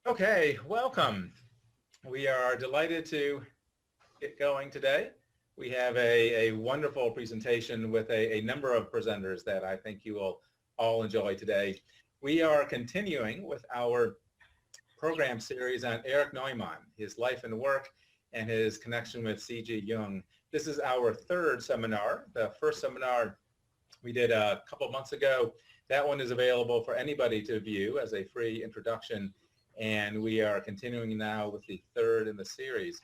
Okay, welcome. We are delighted to get going today. We have a wonderful presentation with a number of presenters that I think you will all enjoy today. We are continuing with our program series on Erich Neumann, his life and work, and his connection with C.G. Jung. This is our third seminar. The first seminar we did a couple months ago. That one is available for anybody to view as a free introduction. And we are continuing now with the third in the series.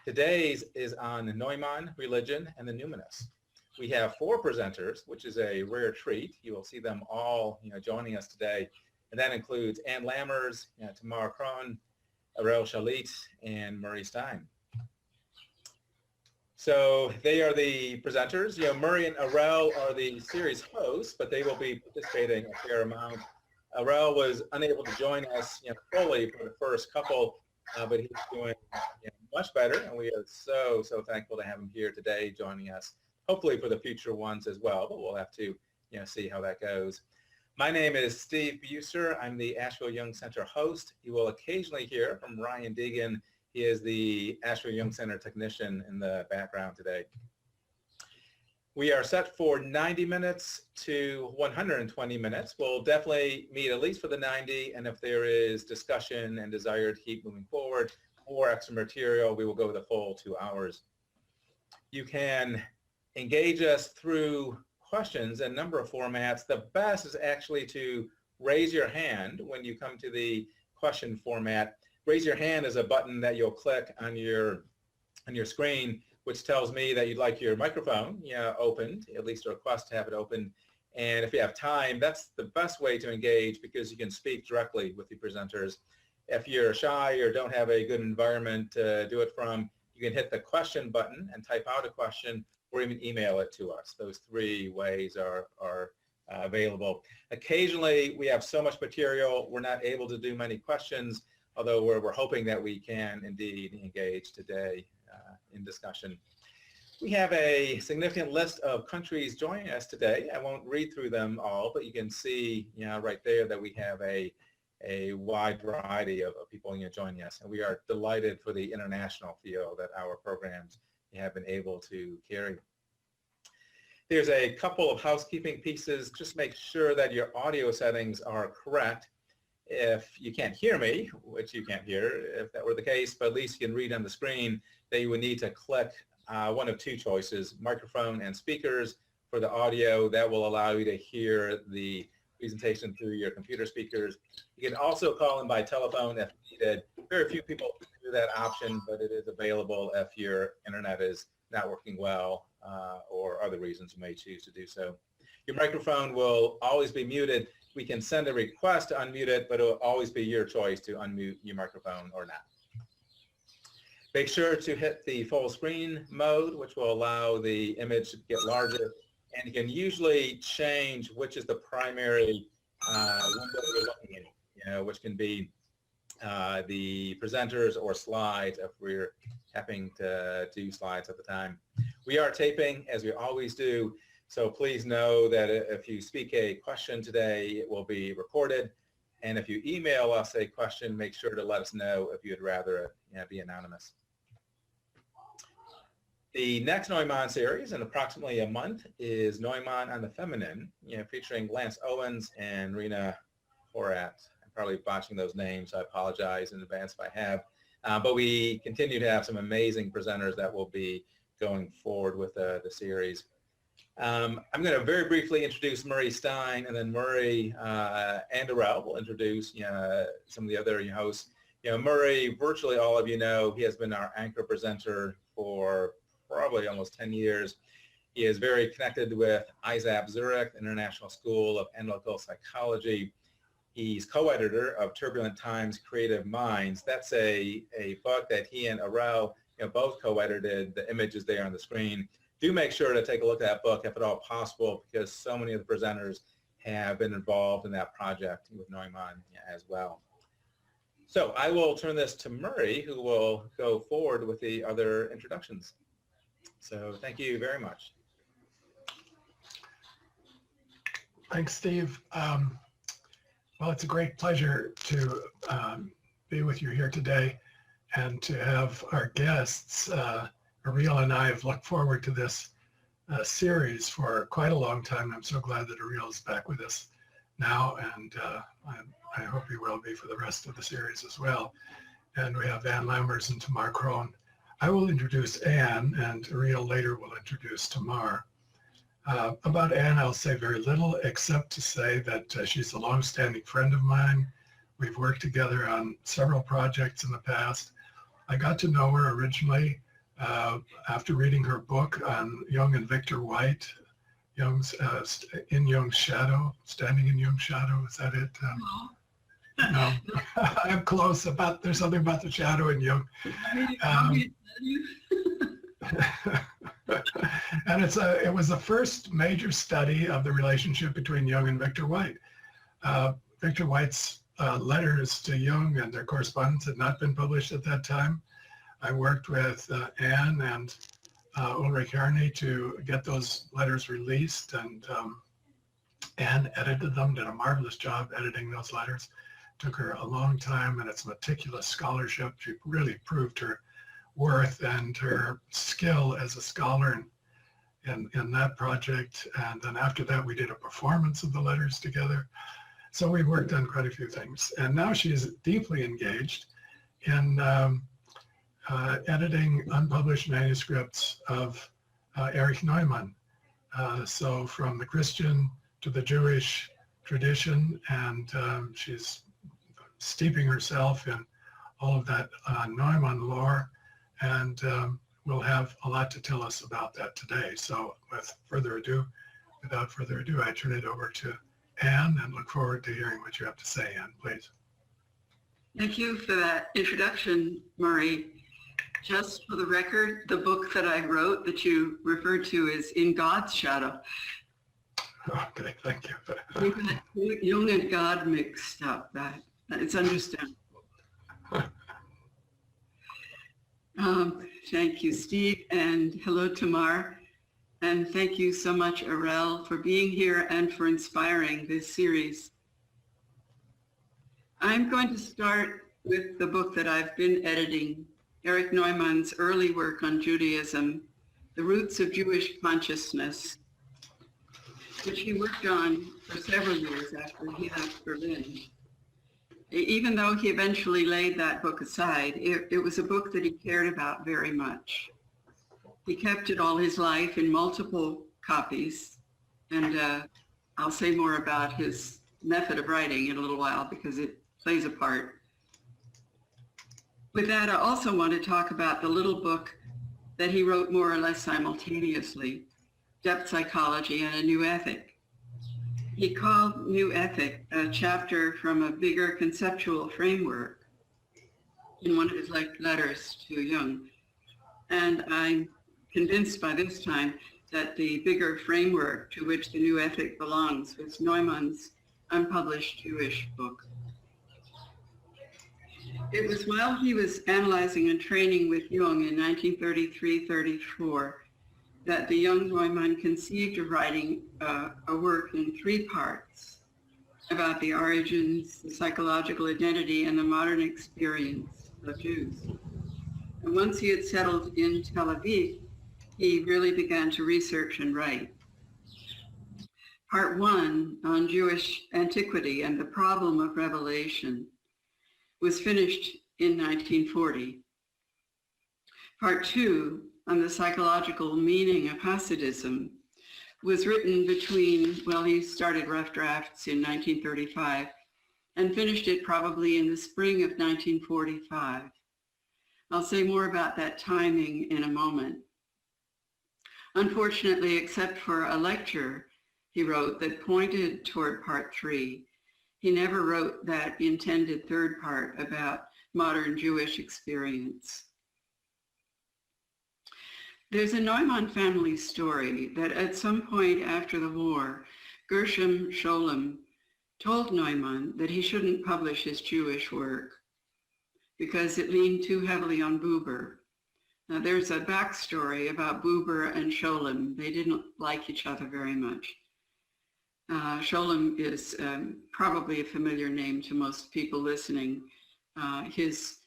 Today's is on Neumann, religion, and the Numinous. We have four presenters, which is a rare treat. You will see them all joining us today. And that includes Ann Lammers, Tamar Krohn, Erich Shalit, and Murray Stein. So they are the presenters. Murray and Erich are the series hosts, but they will be participating a fair amount. Erich was unable to join us fully for the first couple, but he's doing much better, and we are so thankful to have him here today joining us, hopefully for the future ones as well, but we'll have to see how that goes. My name is Steve Buser. I'm the Asheville Jung Center host. You will occasionally hear from Ryan Deegan. He is the Asheville Jung Center technician in the background today. We are set for 90 minutes to 120 minutes. We'll definitely meet at least for the 90, and if there is discussion and desire to keep moving forward or extra material, we will go the full 2 hours. You can engage us through questions in a number of formats. The best is actually to raise your hand when you come to the question format. Raise your hand is a button that you'll click on your screen, which tells me that you'd like your microphone opened, at least a request to have it open. And if you have time, that's the best way to engage because you can speak directly with the presenters. If you're shy or don't have a good environment to do it from, you can hit the question button and type out a question or even email it to us. Those three ways are available. Occasionally, we have so much material, we're not able to do many questions, although we're hoping that we can indeed engage today in discussion. We have a significant list of countries joining us today. I won't read through them all, but you can see right there that we have a wide variety of people joining us, and we are delighted for the international feel that our programs have been able to carry. There's a couple of housekeeping pieces. Just make sure that your audio settings are correct. If you can't hear me, which you can't hear if that were the case, but at least you can read on the screen, that you would need to click one of two choices, microphone and speakers for the audio. That will allow you to hear the presentation through your computer speakers. You can also call in by telephone if needed. Very few people do that option, but it is available if your internet is not working well or other reasons you may choose to do so. Your microphone will always be muted. We can send a request to unmute it, but it will always be your choice to unmute your microphone or not. Make sure to hit the full screen mode, which will allow the image to get larger. And you can usually change which is the primary window you're looking at, which can be the presenters or slides if we're having to do slides at the time. We are taping, as we always do. So please know that if you speak a question today, it will be recorded. And if you email us a question, make sure to let us know if you'd rather it be anonymous. The next Neumann series in approximately a month is Neumann on the Feminine, featuring Lance Owens and Rena Horat. I'm probably botching those names. I apologize in advance if I have. But we continue to have some amazing presenters that will be going forward with the series. I'm going to very briefly introduce Murray Stein, and then Murray and Erich will introduce some of the other hosts. Murray, virtually all of you know, he has been our anchor presenter for probably almost 10 years. He is very connected with ISAP Zurich, International School of Analytical Psychology. He's co-editor of Turbulent Times, Creative Minds. That's a book that he and Erich both co-edited. The images there on the screen. Do make sure to take a look at that book if at all possible, because so many of the presenters have been involved in that project with Neumann as well. So I will turn this to Murray, who will go forward with the other introductions. So thank you very much. Thanks, Steve. Well, it's a great pleasure to be with you here today and to have our guests. Ariel and I have looked forward to this series for quite a long time. I'm so glad that Ariel is back with us now, and I hope he will be for the rest of the series as well. And we have Ann Lammers and Tamar Crone. I will introduce Ann, and Ariel later will introduce Tamar. About Ann, I'll say very little, except to say that she's a long-standing friend of mine. We've worked together on several projects in the past. I got to know her originally after reading her book on Jung and Victor White, Jung's in Jung's shadow, standing in Jung's shadow. Is that it? No, I'm close. There's something about the shadow in Jung. And it was the first major study of the relationship between Jung and Victor White. Victor White's letters to Jung and their correspondence had not been published at that time. I worked with Ann and Ulrich Erich to get those letters released, and Ann edited them, did a marvelous job editing those letters. Took her a long time, and it's meticulous scholarship. She really proved her worth and her skill as a scholar in that project. And then after that, we did a performance of the letters together. So we worked on quite a few things. And now she's deeply engaged in editing unpublished manuscripts of Erich Neumann. So from the Christian to the Jewish tradition, and she's steeping herself in all of that Neumann lore, and we'll have a lot to tell us about that today. So without further ado, I turn it over to Ann and look forward to hearing what you have to say, Ann, please. Thank you for that introduction, Murray. Just for the record, the book that I wrote that you referred to is In God's Shadow. Okay, thank you. Jung and God mixed up. It's understandable. Thank you, Steve, and hello, Tamar. And thank you so much, Arel, for being here and for inspiring this series. I'm going to start with the book that I've been editing, Erich Neumann's early work on Judaism, The Roots of Jewish Consciousness, which he worked on for several years after he left Berlin. Even though he eventually laid that book aside, it was a book that he cared about very much. He kept it all his life in multiple copies, and I'll say more about his method of writing in a little while because it plays a part. With that, I also want to talk about the little book that he wrote more or less simultaneously, Depth Psychology and a New Ethic. He called New Ethic a chapter from a bigger conceptual framework in one of his letters to Jung. And I'm convinced by this time that the bigger framework to which the New Ethic belongs was Neumann's unpublished Jewish book. It was while he was analyzing and training with Jung in 1933-34 that the young Neumann conceived of writing a work in 3 parts about the origins, the psychological identity, and the modern experience of Jews. And once he had settled in Tel Aviv, he really began to research and write. Part 1 on Jewish antiquity and the problem of revelation was finished in 1940. Part 2 on the psychological meaning of Hasidism was written he started rough drafts in 1935 and finished it probably in the spring of 1945. I'll say more about that timing in a moment. Unfortunately, except for a lecture he wrote that pointed toward part 3, he never wrote that intended 3rd part about modern Jewish experience. There's a Neumann family story that at some point after the war, Gershom Scholem told Neumann that he shouldn't publish his Jewish work because it leaned too heavily on Buber. Now there's a backstory about Buber and Scholem. They didn't like each other very much. Scholem is probably a familiar name to most people listening. his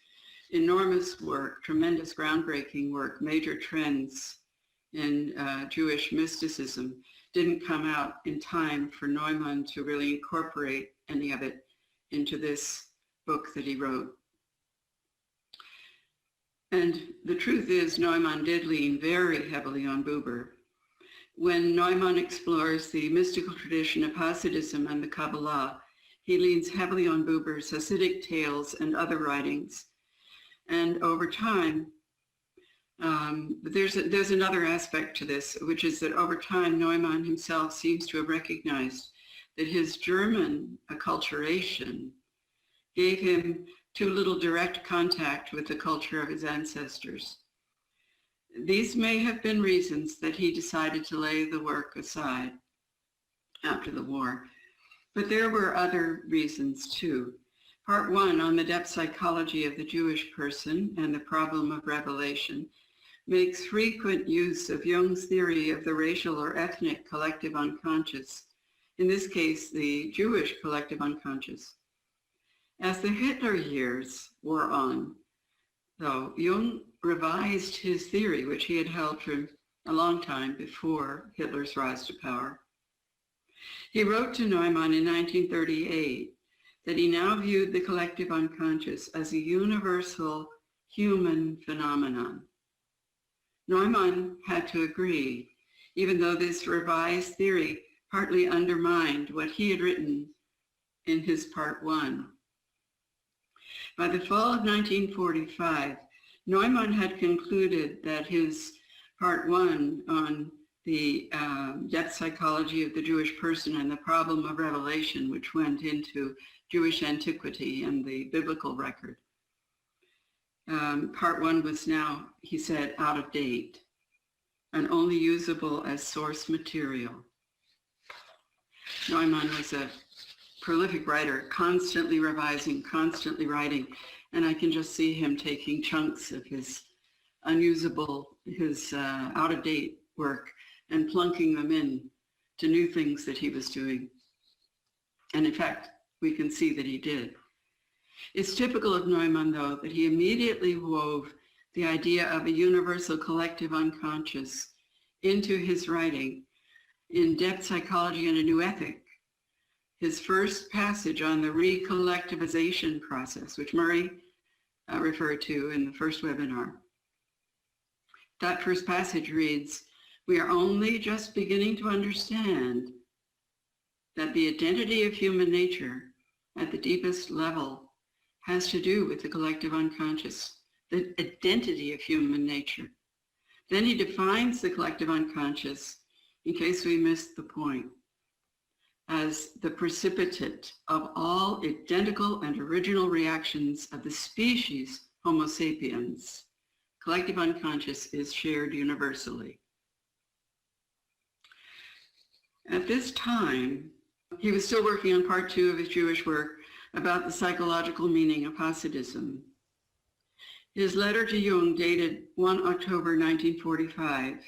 enormous work, tremendous groundbreaking work, Major Trends in Jewish Mysticism, didn't come out in time for Neumann to really incorporate any of it into this book that he wrote. And the truth is, Neumann did lean very heavily on Buber. When Neumann explores the mystical tradition of Hasidism and the Kabbalah, he leans heavily on Buber's Hasidic tales and other writings. And over time, there's another aspect to this, which is that over time, Neumann himself seems to have recognized that his German acculturation gave him too little direct contact with the culture of his ancestors. These may have been reasons that he decided to lay the work aside after the war, but there were other reasons too. Part 1 on the depth psychology of the Jewish person and the problem of revelation makes frequent use of Jung's theory of the racial or ethnic collective unconscious, in this case, the Jewish collective unconscious. As the Hitler years wore on, though, Jung revised his theory, which he had held for a long time before Hitler's rise to power. He wrote to Neumann in 1938 that he now viewed the collective unconscious as a universal human phenomenon. Neumann had to agree, even though this revised theory partly undermined what he had written in his Part 1. By the fall of 1945, Neumann had concluded that his Part 1 on the depth psychology of the Jewish person and the problem of revelation, which went into Jewish antiquity and the biblical record. Part 1 was now, he said, out of date and only usable as source material. Neumann was a prolific writer, constantly revising, constantly writing, and I can just see him taking chunks of his unusable, his out-of-date work and plunking them in to new things that he was doing. And in fact, we can see that he did. It's typical of Neumann, though, that he immediately wove the idea of a universal collective unconscious into his writing in Depth Psychology and a New Ethic, his first passage on the recollectivization process, which Murray referred to in the first webinar. That first passage reads, "We are only just beginning to understand that the identity of human nature at the deepest level has to do with the collective unconscious, the identity of human nature." Then he defines the collective unconscious, in case we missed the point, as the precipitate of all identical and original reactions of the species Homo sapiens. Collective unconscious is shared universally. At this time, he was still working on Part 2 of his Jewish work about the psychological meaning of Hasidism. His letter to Jung, dated 1 October 1945,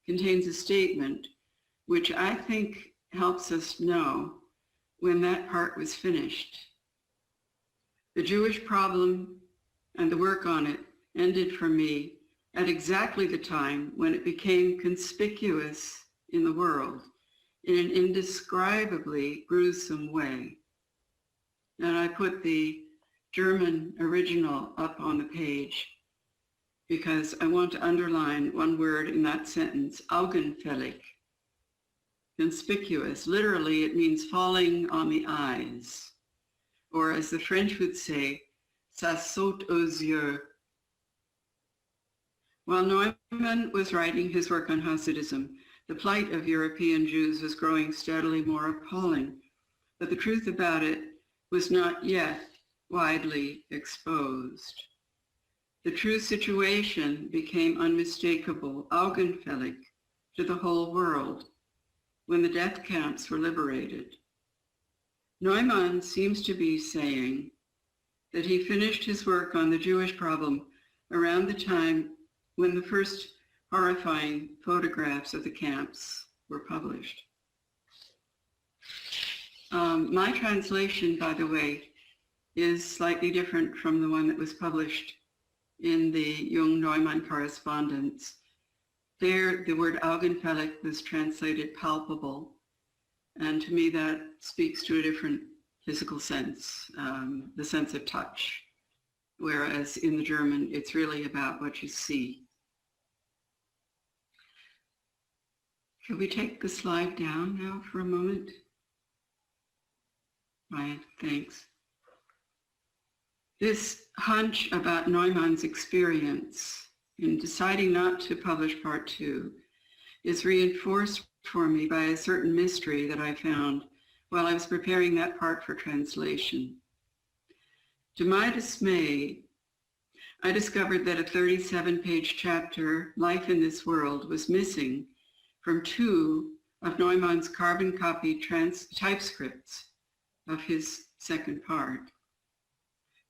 contains a statement which I think helps us know when that part was finished. The Jewish problem and the work on it ended for me at exactly the time when it became conspicuous in the world in an indescribably gruesome way. And I put the German original up on the page because I want to underline one word in that sentence, augenfällig. Conspicuous, literally it means falling on the eyes, or as the French would say, ça saute aux yeux. While Neumann was writing his work on Hasidism, the plight of European Jews was growing steadily more appalling, but the truth about it was not yet widely exposed. The true situation became unmistakable, augenfällig, to the whole world when the death camps were liberated. Neumann seems to be saying that he finished his work on the Jewish problem around the time when the first horrifying photographs of the camps were published. My translation, by the way, is slightly different from the one that was published in the Jung-Neumann correspondence. There, the word augenfällig was translated palpable, and to me that speaks to a different physical sense, the sense of touch, whereas in the German, it's really about what you see. Can we take the slide down now for a moment? Right, thanks. This hunch about Neumann's experience in deciding not to publish part 2 is reinforced for me by a certain mystery that I found while I was preparing that part for translation. To my dismay, I discovered that a 37-page chapter, Life in This World, was missing from 2 of Neumann's carbon copy typescripts of his second part.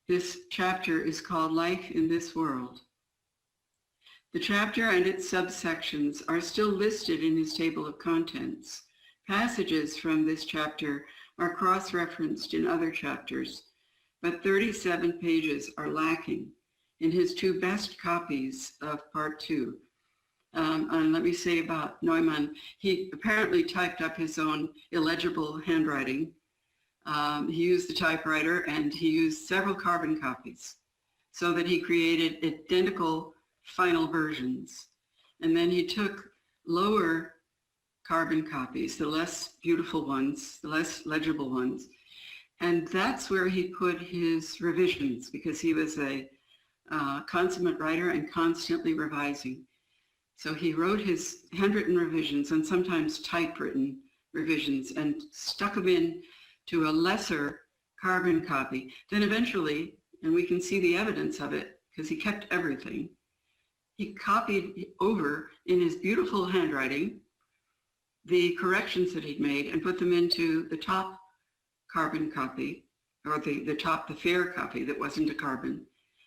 This chapter is called Life in This World. The chapter and its subsections are still listed in his table of contents. Passages from this chapter are cross-referenced in other chapters, but 37 pages are lacking in his 2 best copies of part 2. And let me say about Neumann, he apparently typed up his own illegible handwriting. He used the typewriter and he used several carbon copies so that he created identical final versions. And then he took lower carbon copies, the less beautiful ones, the less legible ones, and that's where he put his revisions, because he was a consummate writer and constantly revising. So he wrote his handwritten revisions and sometimes typewritten revisions and stuck them in to a lesser carbon copy. Then eventually, and we can see the evidence of it because he kept everything, he copied over in his beautiful handwriting the corrections that he'd made and put them into the top carbon copy, or the fair copy that wasn't a carbon.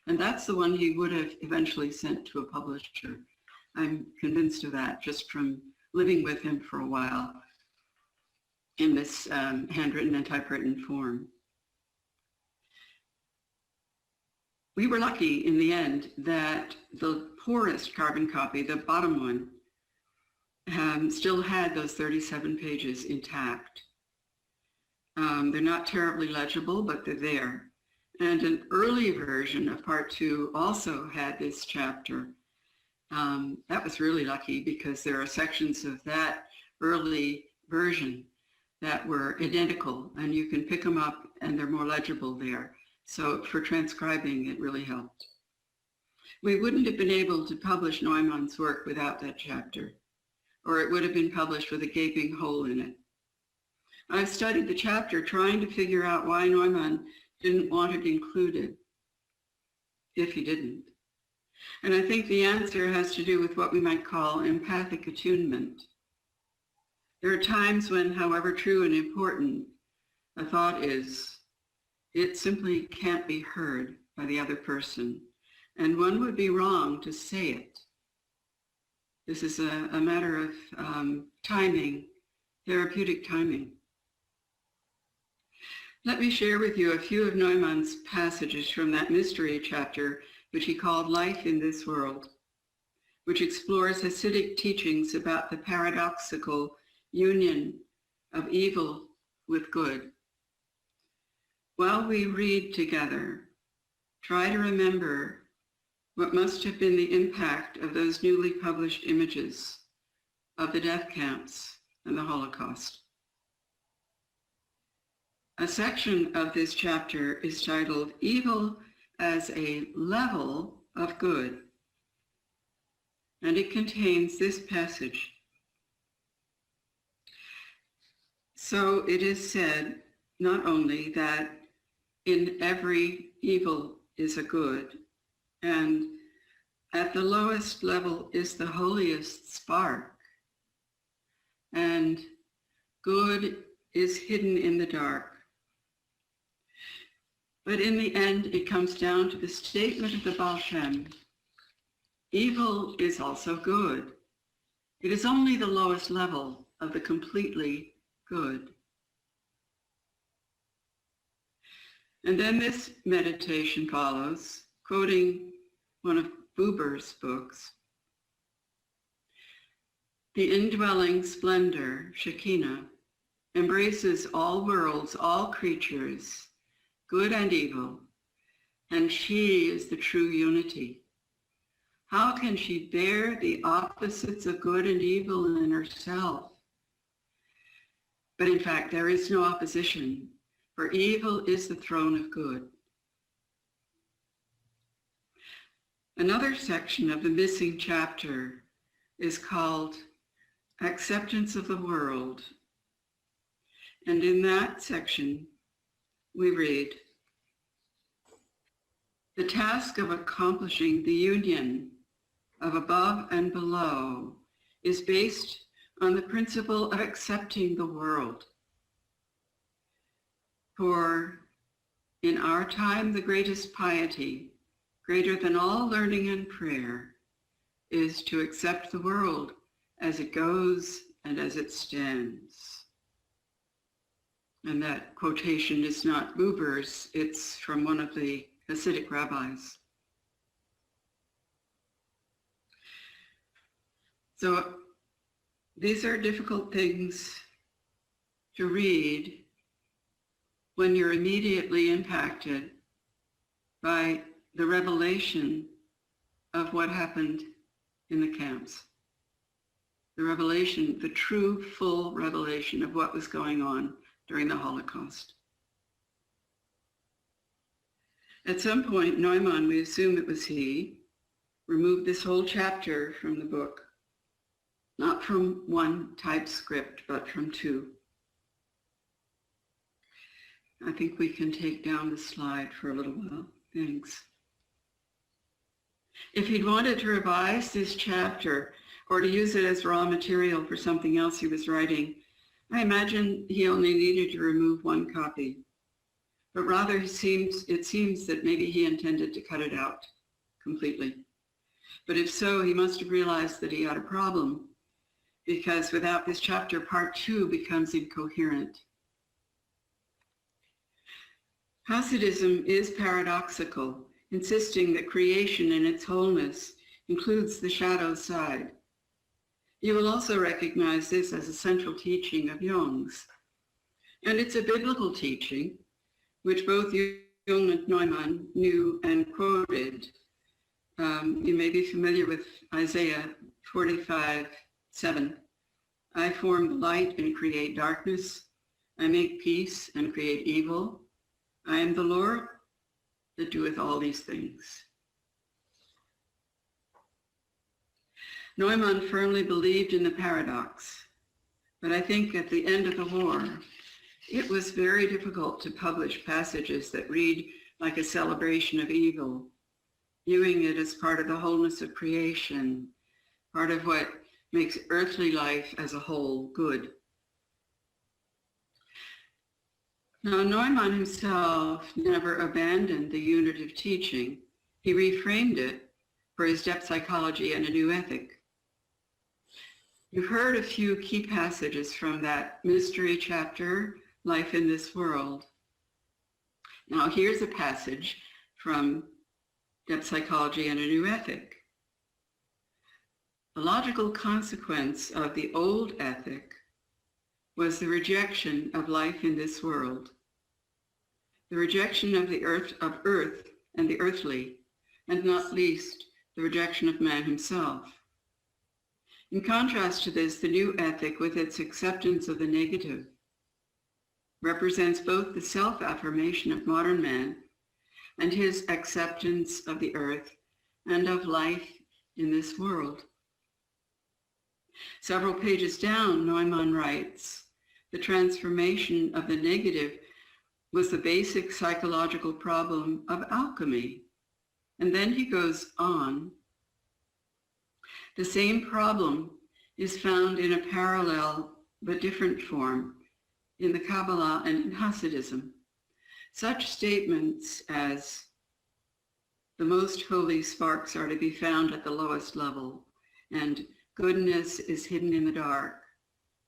And that's the one he would have eventually sent to a publisher. I'm convinced of that just from living with him for a while in this handwritten and typewritten form. We were lucky in the end that the poorest carbon copy, the bottom one, still had those 37 pages intact. They're not terribly legible, but they're there. And an early version of part 2 also had this chapter. That was really lucky because there are sections of that early version that were identical, and you can pick them up and they're more legible there. So for transcribing, it really helped. We wouldn't have been able to publish Neumann's work without that chapter, or it would have been published with a gaping hole in it. I've studied the chapter trying to figure out why Neumann didn't want it included, if he didn't. And I think the answer has to do with what we might call empathic attunement. There are times when, however true and important a thought is, it simply can't be heard by the other person, and one would be wrong to say it. This is a matter of timing, therapeutic timing. Let me share with you a few of Neumann's passages from that mystery chapter, which he called Life in This World, which explores Hasidic teachings about the paradoxical union of evil with good. While we read together, try to remember what must have been the impact of those newly published images of the death camps and the Holocaust. A section of this chapter is titled Evil as a Level of Good, and it contains this passage. So it is said not only that in every evil is a good, and at the lowest level is the holiest spark, and good is hidden in the dark. But in the end, it comes down to the statement of the Baal Shem. Evil is also good. It is only the lowest level of the completely good. And then this meditation follows, quoting one of Buber's books. The indwelling splendor, Shekinah, embraces all worlds, all creatures, good and evil, and she is the true unity. How can she bear the opposites of good and evil in herself? But in fact, there is no opposition, for evil is the throne of good. Another section of the missing chapter is called Acceptance of the World. And in that section, we read, the task of accomplishing the union of above and below is based on the principle of accepting the world. For in our time, the greatest piety, greater than all learning and prayer, is to accept the world as it goes and as it stands. And that quotation is not Buber's, it's from one of the Hasidic rabbis. So these are difficult things to read when you're immediately impacted by the revelation of what happened in the camps. The revelation, the true, full revelation of what was going on during the Holocaust. At some point, Neumann, we assume it was he, removed this whole chapter from the book, not from one typescript, but from two. I think we can take down the slide for a little while. Thanks. If he'd wanted to revise this chapter or to use it as raw material for something else he was writing, I imagine he only needed to remove one copy. But rather it seems that maybe he intended to cut it out completely. But if so, he must have realized that he had a problem, because without this chapter, part 2 becomes incoherent. Hasidism is paradoxical, insisting that creation in its wholeness includes the shadow side. You will also recognize this as a central teaching of Jung's. And it's a biblical teaching, which both Jung and Neumann knew and quoted. You may be familiar with Isaiah 45:7. I form the light and create darkness. I make peace and create evil. I am the Lord that doeth all these things. Neumann firmly believed in the paradox, but I think at the end of the war, it was very difficult to publish passages that read like a celebration of evil, viewing it as part of the wholeness of creation, part of what makes earthly life as a whole good. Now, Neumann himself never abandoned the unitive teaching. He reframed it for his depth psychology and a new ethic. You've heard a few key passages from that mystery chapter, Life in This World. Now, here's a passage from Depth Psychology and a New Ethic. The logical consequence of the old ethic was the rejection of life in this world, the rejection of the earth and the earthly, and not least, the rejection of man himself. In contrast to this, the new ethic, with its acceptance of the negative, represents both the self-affirmation of modern man and his acceptance of the earth and of life in this world. Several pages down, Neumann writes, the transformation of the negative was the basic psychological problem of alchemy. And then he goes on, the same problem is found in a parallel but different form in the Kabbalah and in Hasidism. Such statements as the most holy sparks are to be found at the lowest level and goodness is hidden in the dark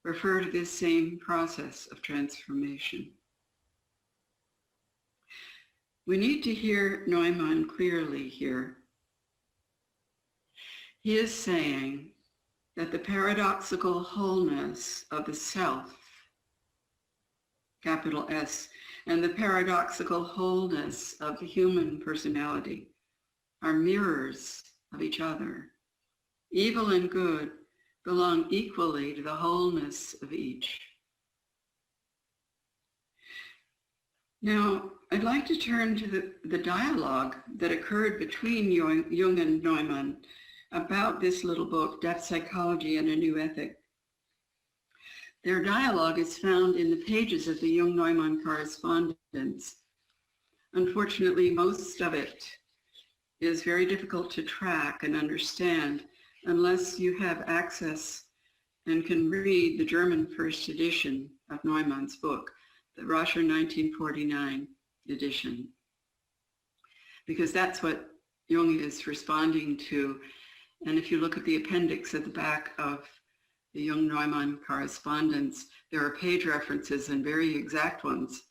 refer to this same process of transformation. We need to hear Neumann clearly here. He is saying that the paradoxical wholeness of the self, capital S, and the paradoxical wholeness of the human personality are mirrors of each other. Evil and good belong equally to the wholeness of each. Now, I'd like to turn to the dialogue that occurred between Jung and Neumann about this little book, Depth Psychology and a New Ethic. Their dialogue is found in the pages of the Jung-Neumann correspondence. Unfortunately, most of it is very difficult to track and understand unless you have access and can read the German first edition of Neumann's book, the Rascher 1949 edition, because that's what Jung is responding to. And if you look at the appendix at the back of the Jung-Neumann correspondence, there are page references and very exact ones,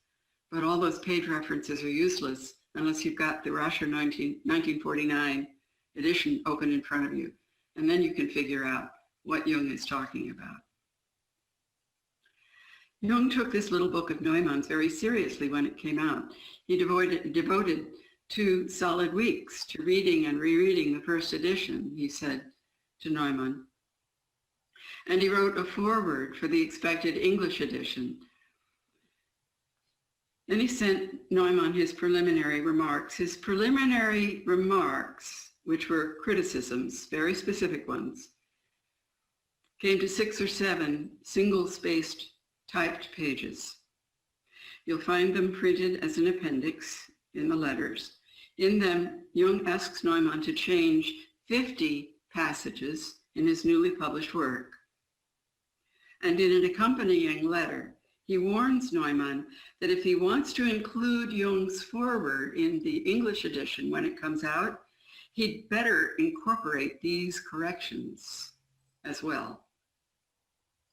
but all those page references are useless unless you've got the Rascher 1949 edition open in front of you. And then you can figure out what Jung is talking about. Jung took this little book of Neumann's very seriously when it came out. He devoted 2 solid weeks to reading and rereading the first edition, he said to Neumann. And he wrote a foreword for the expected English edition. Then he sent Neumann his preliminary remarks. His preliminary remarks, which were criticisms, very specific ones, came to 6 or 7 single-spaced typed pages. You'll find them printed as an appendix in the letters. In them, Jung asks Neumann to change 50 passages in his newly published work. And in an accompanying letter, he warns Neumann that if he wants to include Jung's foreword in the English edition when it comes out, he'd better incorporate these corrections as well,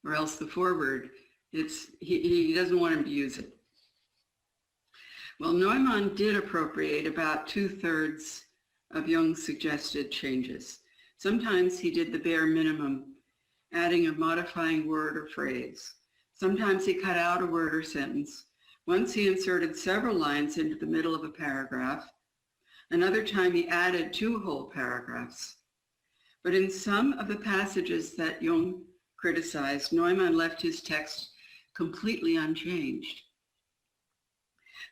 or else the foreword, he doesn't want him to use it. Well, Neumann did appropriate about 2/3 of Jung's suggested changes. Sometimes he did the bare minimum, adding a modifying word or phrase. Sometimes he cut out a word or sentence. Once he inserted several lines into the middle of a paragraph. Another time he added 2 whole paragraphs. But in some of the passages that Jung criticized, Neumann left his text completely unchanged.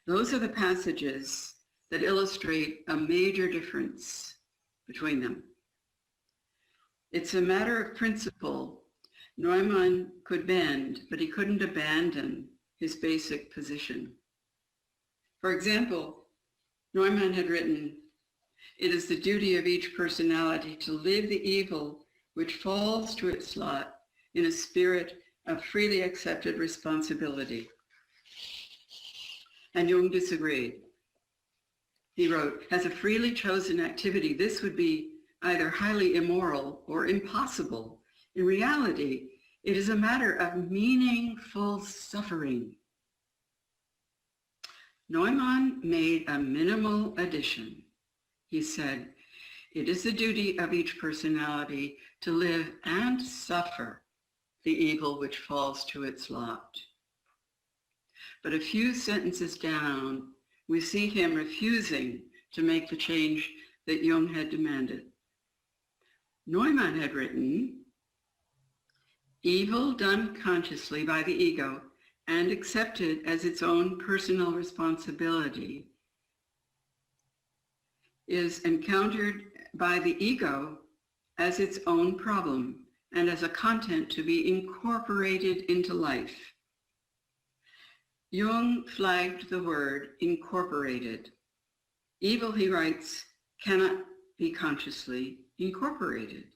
Those are the passages that illustrate a major difference between them. It's a matter of principle. Neumann could bend, but he couldn't abandon his basic position. For example, Neumann had written, "It is the duty of each personality to live the evil which falls to its lot in a spirit of freely accepted responsibility." And Jung disagreed. He wrote, "As a freely chosen activity, this would be either highly immoral or impossible. In reality, it is a matter of meaningful suffering." Neumann made a minimal addition. He said, "It is the duty of each personality to live and suffer the evil which falls to its lot." But a few sentences down, we see him refusing to make the change that Jung had demanded. Neumann had written, "Evil done consciously by the ego and accepted as its own personal responsibility is encountered by the ego as its own problem and as a content to be incorporated into life." Jung flagged the word incorporated. Evil, he writes, cannot be consciously incorporated.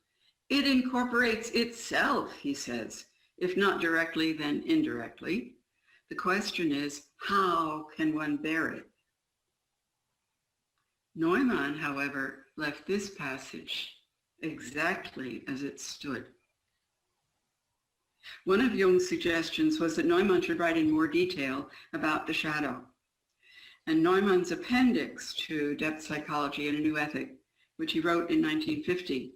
It incorporates itself, he says, if not directly, then indirectly. The question is, how can one bear it? Neumann, however, left this passage exactly as it stood. One of Jung's suggestions was that Neumann should write in more detail about the shadow. and Neumann's appendix to Depth Psychology and a New Ethic, which he wrote in 1950,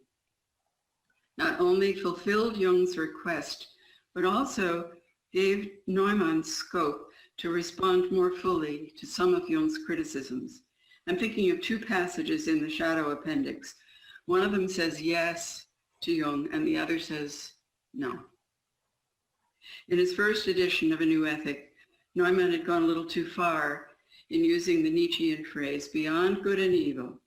not only fulfilled Jung's request, but also gave Neumann scope to respond more fully to some of Jung's criticisms. I'm thinking of two passages in the Shadow Appendix. One of them says yes to Jung, and the other says no. In his first edition of A New Ethic, Neumann had gone a little too far in using the Nietzschean phrase, beyond good and evil.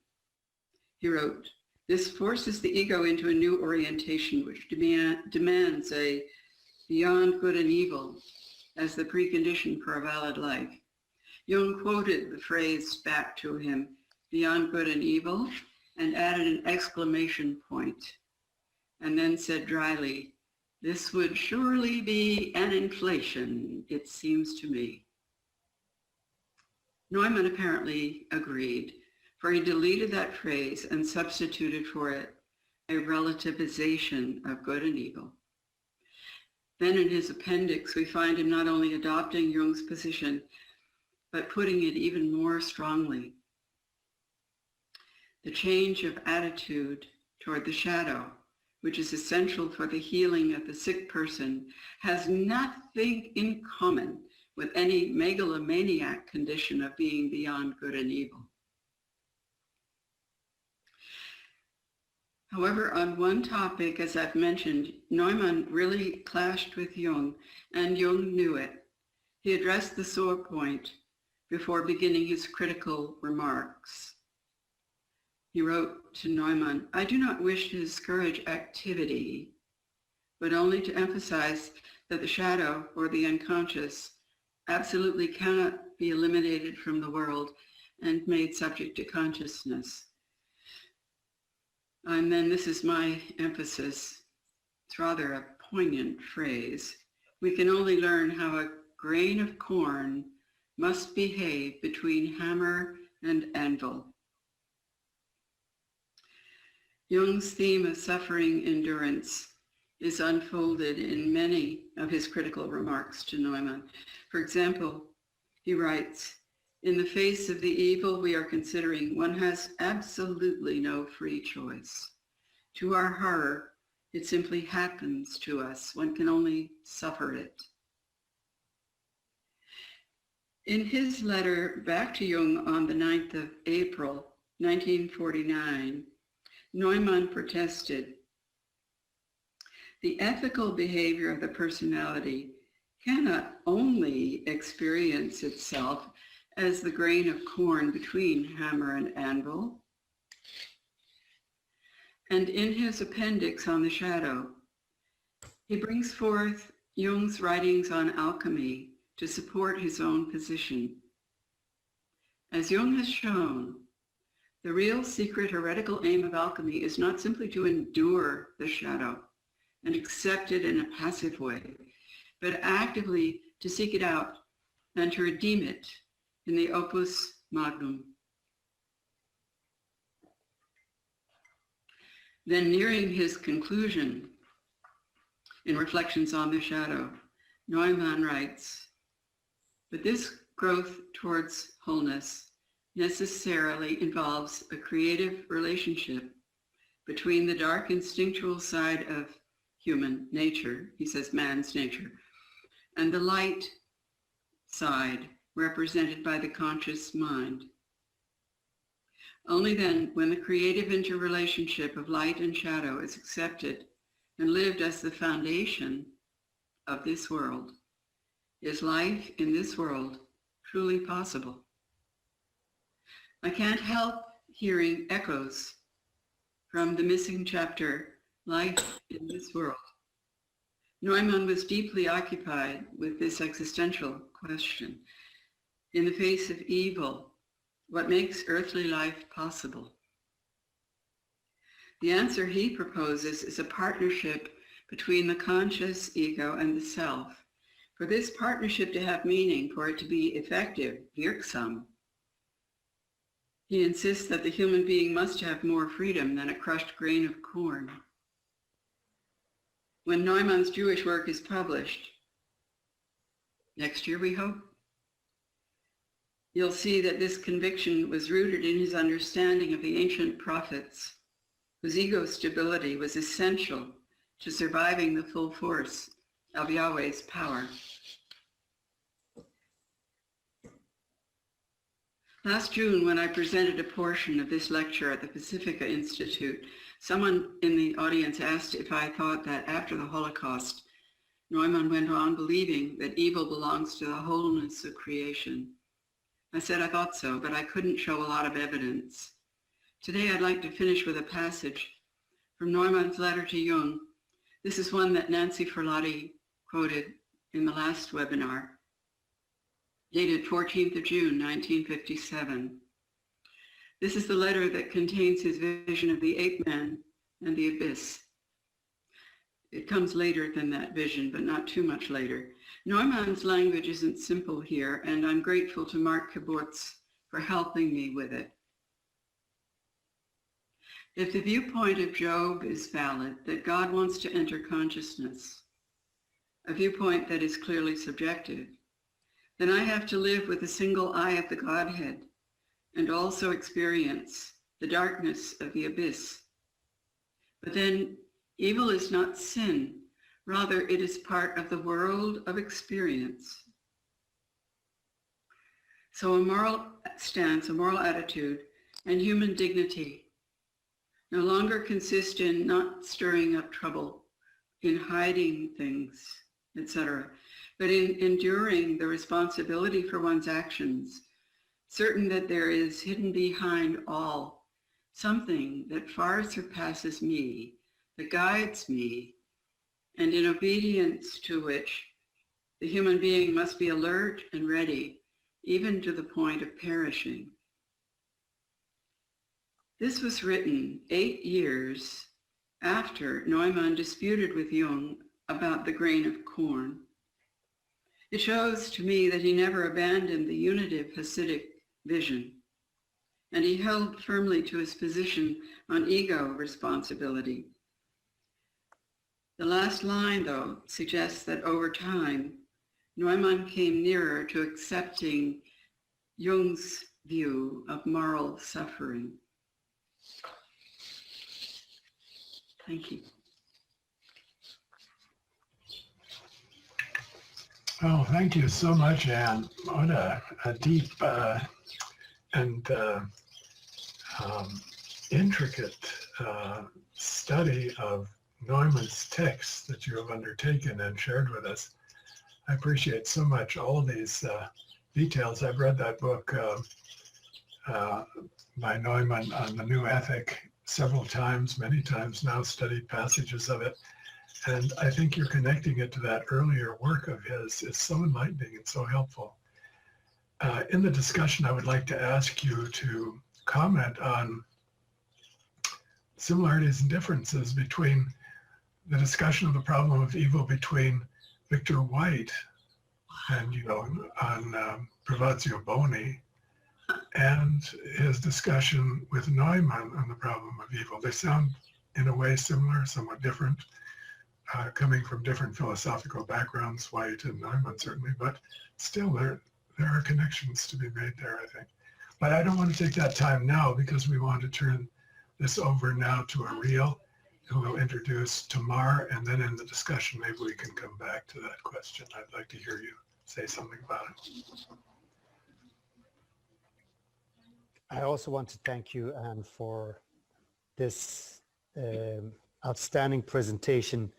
He wrote, "This forces the ego into a new orientation which demands a beyond good and evil as the precondition for a valid life." Jung quoted the phrase back to him, beyond good and evil, and added an exclamation point, and then said dryly, "This would surely be an inflation, it seems to me." Neumann apparently agreed, for he deleted that phrase and substituted for it a relativization of good and evil. Then in his appendix, we find him not only adopting Jung's position, but putting it even more strongly. The change of attitude toward the shadow, which is essential for the healing of the sick person, has nothing in common with any megalomaniac condition of being beyond good and evil. However, on one topic, as I've mentioned, Neumann really clashed with Jung, and Jung knew it. He addressed the sore point before beginning his critical remarks. He wrote to Neumann, "I do not wish to discourage activity, but only to emphasize that the shadow or the unconscious absolutely cannot be eliminated from the world and made subject to consciousness." And then this is my emphasis. It's rather a poignant phrase. "We can only learn how a grain of corn must behave between hammer and anvil." Jung's theme of suffering endurance is unfolded in many of his critical remarks to Neumann. For example, he writes, "In the face of the evil we are considering, one has absolutely no free choice. To our horror, it simply happens to us. One can only suffer it." In his letter back to Jung on the 9th of April, 1949, Neumann protested, "The ethical behavior of the personality cannot only experience itself as the grain of corn between hammer and anvil." And in his appendix on the shadow, he brings forth Jung's writings on alchemy to support his own position. As Jung has shown, the real secret heretical aim of alchemy is not simply to endure the shadow and accept it in a passive way, but actively to seek it out and to redeem it in the opus magnum. Then, nearing his conclusion in Reflections on the Shadow, Neumann writes, "But this growth towards wholeness necessarily involves a creative relationship between the dark instinctual side of human nature," he says man's nature, "and the light side represented by the conscious mind. Only then, when the creative interrelationship of light and shadow is accepted and lived as the foundation of this world, is life in this world truly possible." I can't help hearing echoes from the missing chapter, Life in This World. Neumann was deeply occupied with this existential question. In the face of evil, what makes earthly life possible? The answer he proposes is a partnership between the conscious ego and the self. For this partnership to have meaning, for it to be effective, wirksam, he insists that the human being must have more freedom than a crushed grain of corn. When Neumann's Jewish work is published, next year we hope, you'll see that this conviction was rooted in his understanding of the ancient prophets, whose ego stability was essential to surviving the full force of Yahweh's power. Last June, when I presented a portion of this lecture at the Pacifica Institute, someone in the audience asked if I thought that after the Holocaust, Neumann went on believing that evil belongs to the wholeness of creation. I said I thought so, but I couldn't show a lot of evidence. Today, I'd like to finish with a passage from Neumann's letter to Jung. This is one that Nancy Ferlati quoted in the last webinar, dated 14th of June, 1957. This is the letter that contains his vision of the ape man and the abyss. It comes later than that vision, but not too much later. Neumann's language isn't simple here, and I'm grateful to Mark Kibbutz for helping me with it. If the viewpoint of Job is valid, that God wants to enter consciousness, a viewpoint that is clearly subjective, then I have to live with the single eye of the Godhead and also experience the darkness of the abyss. But then evil is not sin, rather it is part of the world of experience. So a moral stance, a moral attitude, and human dignity no longer consist in not stirring up trouble, in hiding things, etc., but in enduring the responsibility for one's actions, certain that there is hidden behind all something that far surpasses me, that guides me, and in obedience to which the human being must be alert and ready, even to the point of perishing. This was written 8 years after Neumann disputed with Jung about the grain of corn. It shows to me that he never abandoned the unitive Hasidic vision, and he held firmly to his position on ego responsibility. The last line, though, suggests that over time, Neumann came nearer to accepting Jung's view of moral suffering. Thank you. Oh, thank you so much, Anne. What a deep and intricate study of Neumann's text that you have undertaken and shared with us. I appreciate so much all of these details. I've read that book by Neumann on the New Ethic several times, many times now, studied passages of it. And I think you're connecting it to that earlier work of his is so enlightening and so helpful. In the discussion, I would like to ask you to comment on similarities and differences between the discussion of the problem of evil between Victor White and Jung on Privatio Boni, and his discussion with Neumann on the problem of evil. They sound in a way similar, somewhat different, coming from different philosophical backgrounds, White and Neumann certainly, but still there are connections to be made there, I think. But I don't want to take that time now because we want to turn this over now to Ariel, who will introduce Tamar, and then in the discussion, maybe we can come back to that question. I'd like to hear you say something about it. I also want to thank you, Anne, for this outstanding presentation.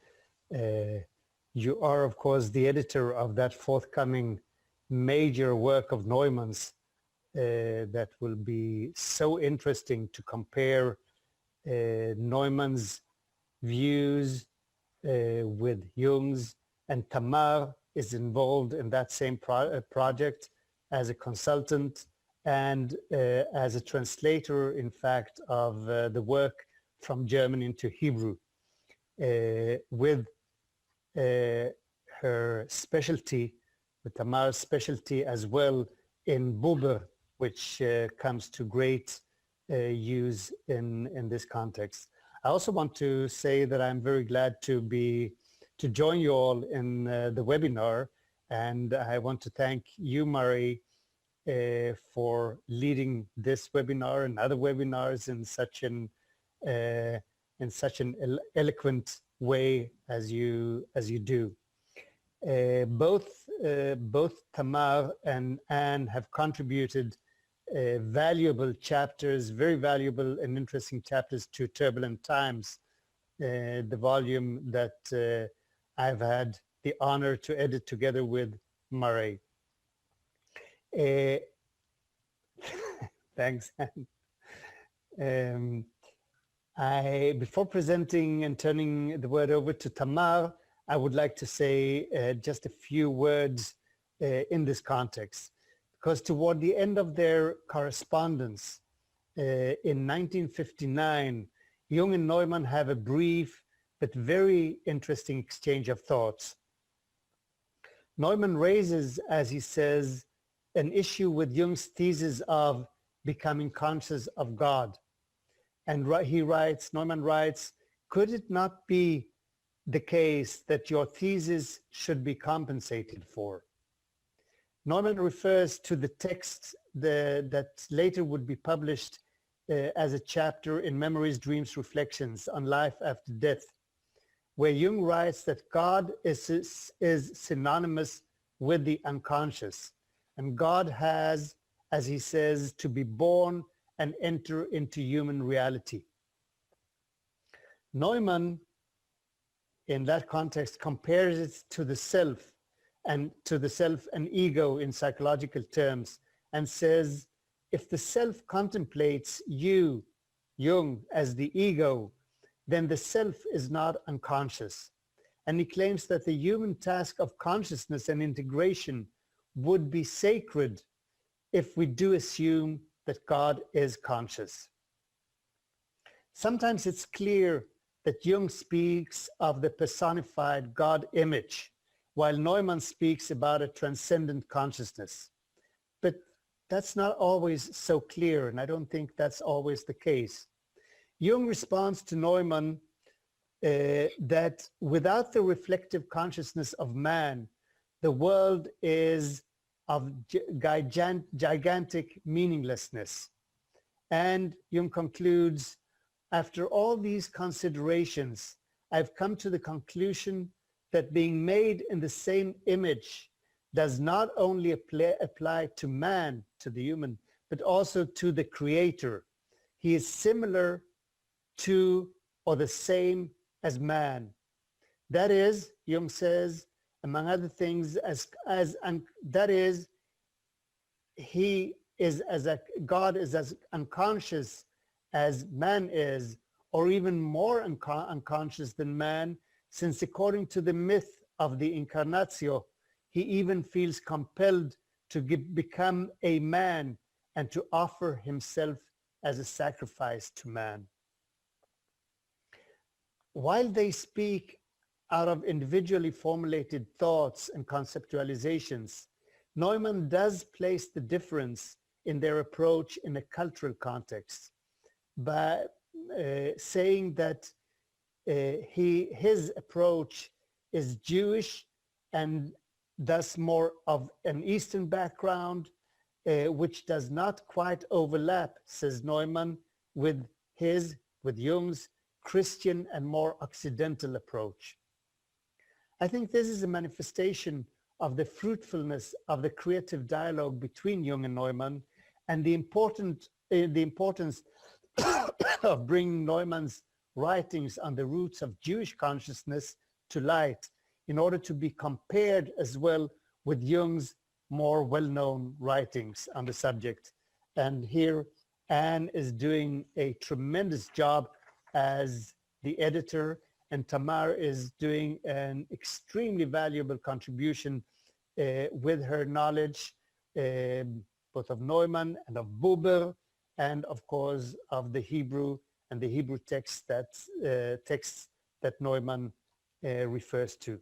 You are, of course, the editor of that forthcoming major work of Neumann's that will be so interesting to compare Neumann's views with Jung's, and Tamar is involved in that same project as a consultant and as a translator, in fact, of the work from German into Hebrew, with her specialty, with Tamar's specialty as well in Buber, which comes to great use in this context. I also want to say that I'm very glad to join you all in the webinar, and I want to thank you, Murray, for leading this webinar and other webinars in such an eloquent way as you do. Both Tamar and Anne have contributed valuable chapters, very valuable and interesting chapters to Turbulent Times, the volume that I've had the honor to edit together with Murray. Thanks, Anne. Before presenting and turning the word over to Tamar, I would like to say just a few words in this context, because toward the end of their correspondence in 1959, Jung and Neumann have a brief but very interesting exchange of thoughts. Neumann raises, as he says, an issue with Jung's thesis of becoming conscious of God. And Neumann writes, could it not be the case that your thesis should be compensated for? Neumann refers to the text that later would be published as a chapter in Memories, Dreams, Reflections on Life After Death, where Jung writes that God is synonymous with the unconscious, and God has, as he says, to be born and enter into human reality. Neumann, in that context, compares it to the self and ego in psychological terms, and says, if the self contemplates you, Jung, as the ego, then the self is not unconscious. And he claims that the human task of consciousness and integration would be sacred if we do assume that God is conscious. Sometimes it's clear that Jung speaks of the personified God image, while Neumann speaks about a transcendent consciousness. But that's not always so clear, and I don't think that's always the case. Jung responds to Neumann that without the reflective consciousness of man, the world is of gigantic meaninglessness. And Jung concludes, after all these considerations, I've come to the conclusion that being made in the same image does not only apply to man, to the human, but also to the creator. He is similar to or the same as man. That is, Jung says, among other things, God is as unconscious as man is, or even more unconscious than man, since according to the myth of the Incarnatio, he even feels compelled to become a man and to offer himself as a sacrifice to man. While they speak out of individually formulated thoughts and conceptualizations, Neumann does place the difference in their approach in a cultural context by saying that his approach is Jewish and thus more of an Eastern background, which does not quite overlap, says Neumann, with Jung's Christian and more Occidental approach. I think this is a manifestation of the fruitfulness of the creative dialogue between Jung and Neumann, and the importance of bringing Neumann's writings on the roots of Jewish consciousness to light in order to be compared as well with Jung's more well-known writings on the subject. And here Anne is doing a tremendous job as the editor, and Tamar is doing an extremely valuable contribution with her knowledge, both of Neumann and of Buber, and of course of the Hebrew and the Hebrew texts that Neumann refers to.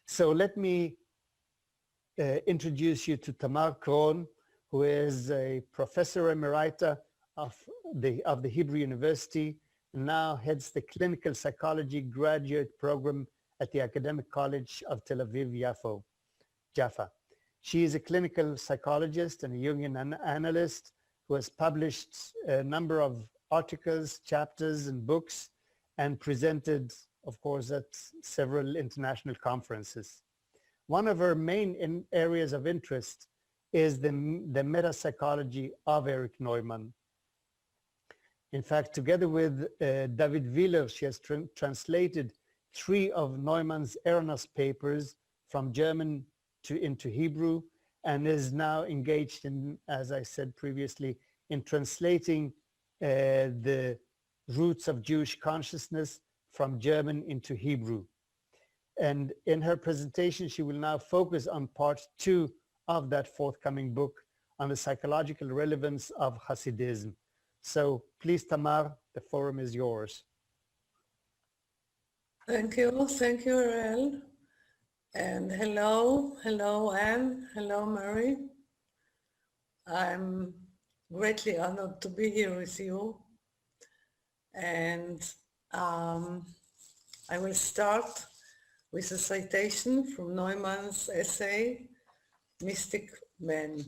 So let me introduce you to Tamar Krohn, who is a professor emerita of the Hebrew University, and now heads the clinical psychology graduate program at the Academic College of Tel Aviv Jaffa. She is a clinical psychologist and a Jungian analyst who has published a number of articles, chapters, and books, and presented, of course, at several international conferences. One of her main areas of interest is the meta-psychology of Erich Neumann. In fact, together with David Wieler, she has translated 3 of Neumann's Erasmus papers from German into Hebrew, and is now engaged in, as I said previously, in translating the roots of Jewish consciousness from German into Hebrew. And in her presentation, she will now focus on part 2 of that forthcoming book on the psychological relevance of Hasidism. So please, Tamar, the forum is yours. Thank you, Ariel. And hello, Anne, hello, Mary. I'm greatly honored to be here with you. And I will start with a citation from Neumann's essay, Mystic Men.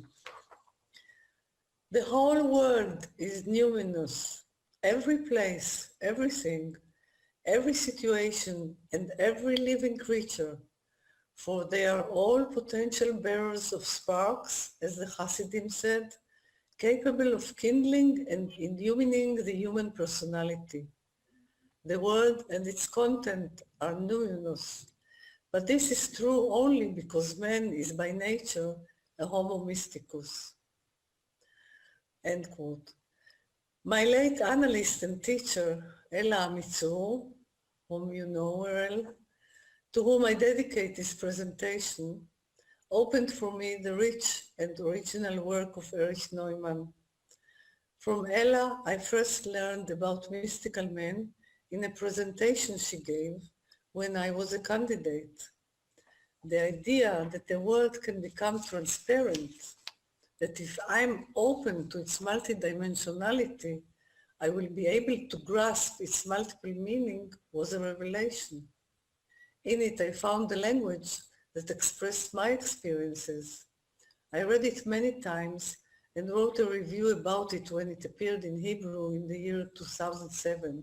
The whole world is numinous. Every place, everything, every situation, and every living creature, for they are all potential bearers of sparks, as the Hasidim said, capable of kindling and illumining the human personality. The world and its content are numinous, but this is true only because man is by nature a homo mysticus. End quote. My late analyst and teacher, Ella Amitzur, whom you know well, to whom I dedicate this presentation, opened for me the rich and original work of Erich Neumann. From Ella, I first learned about mystical men in a presentation she gave when I was a candidate. The idea that the world can become transparent, that if I'm open to its multidimensionality, I will be able to grasp its multiple meaning, was a revelation. In it, I found the language that expressed my experiences. I read it many times and wrote a review about it when it appeared in Hebrew in the year 2007.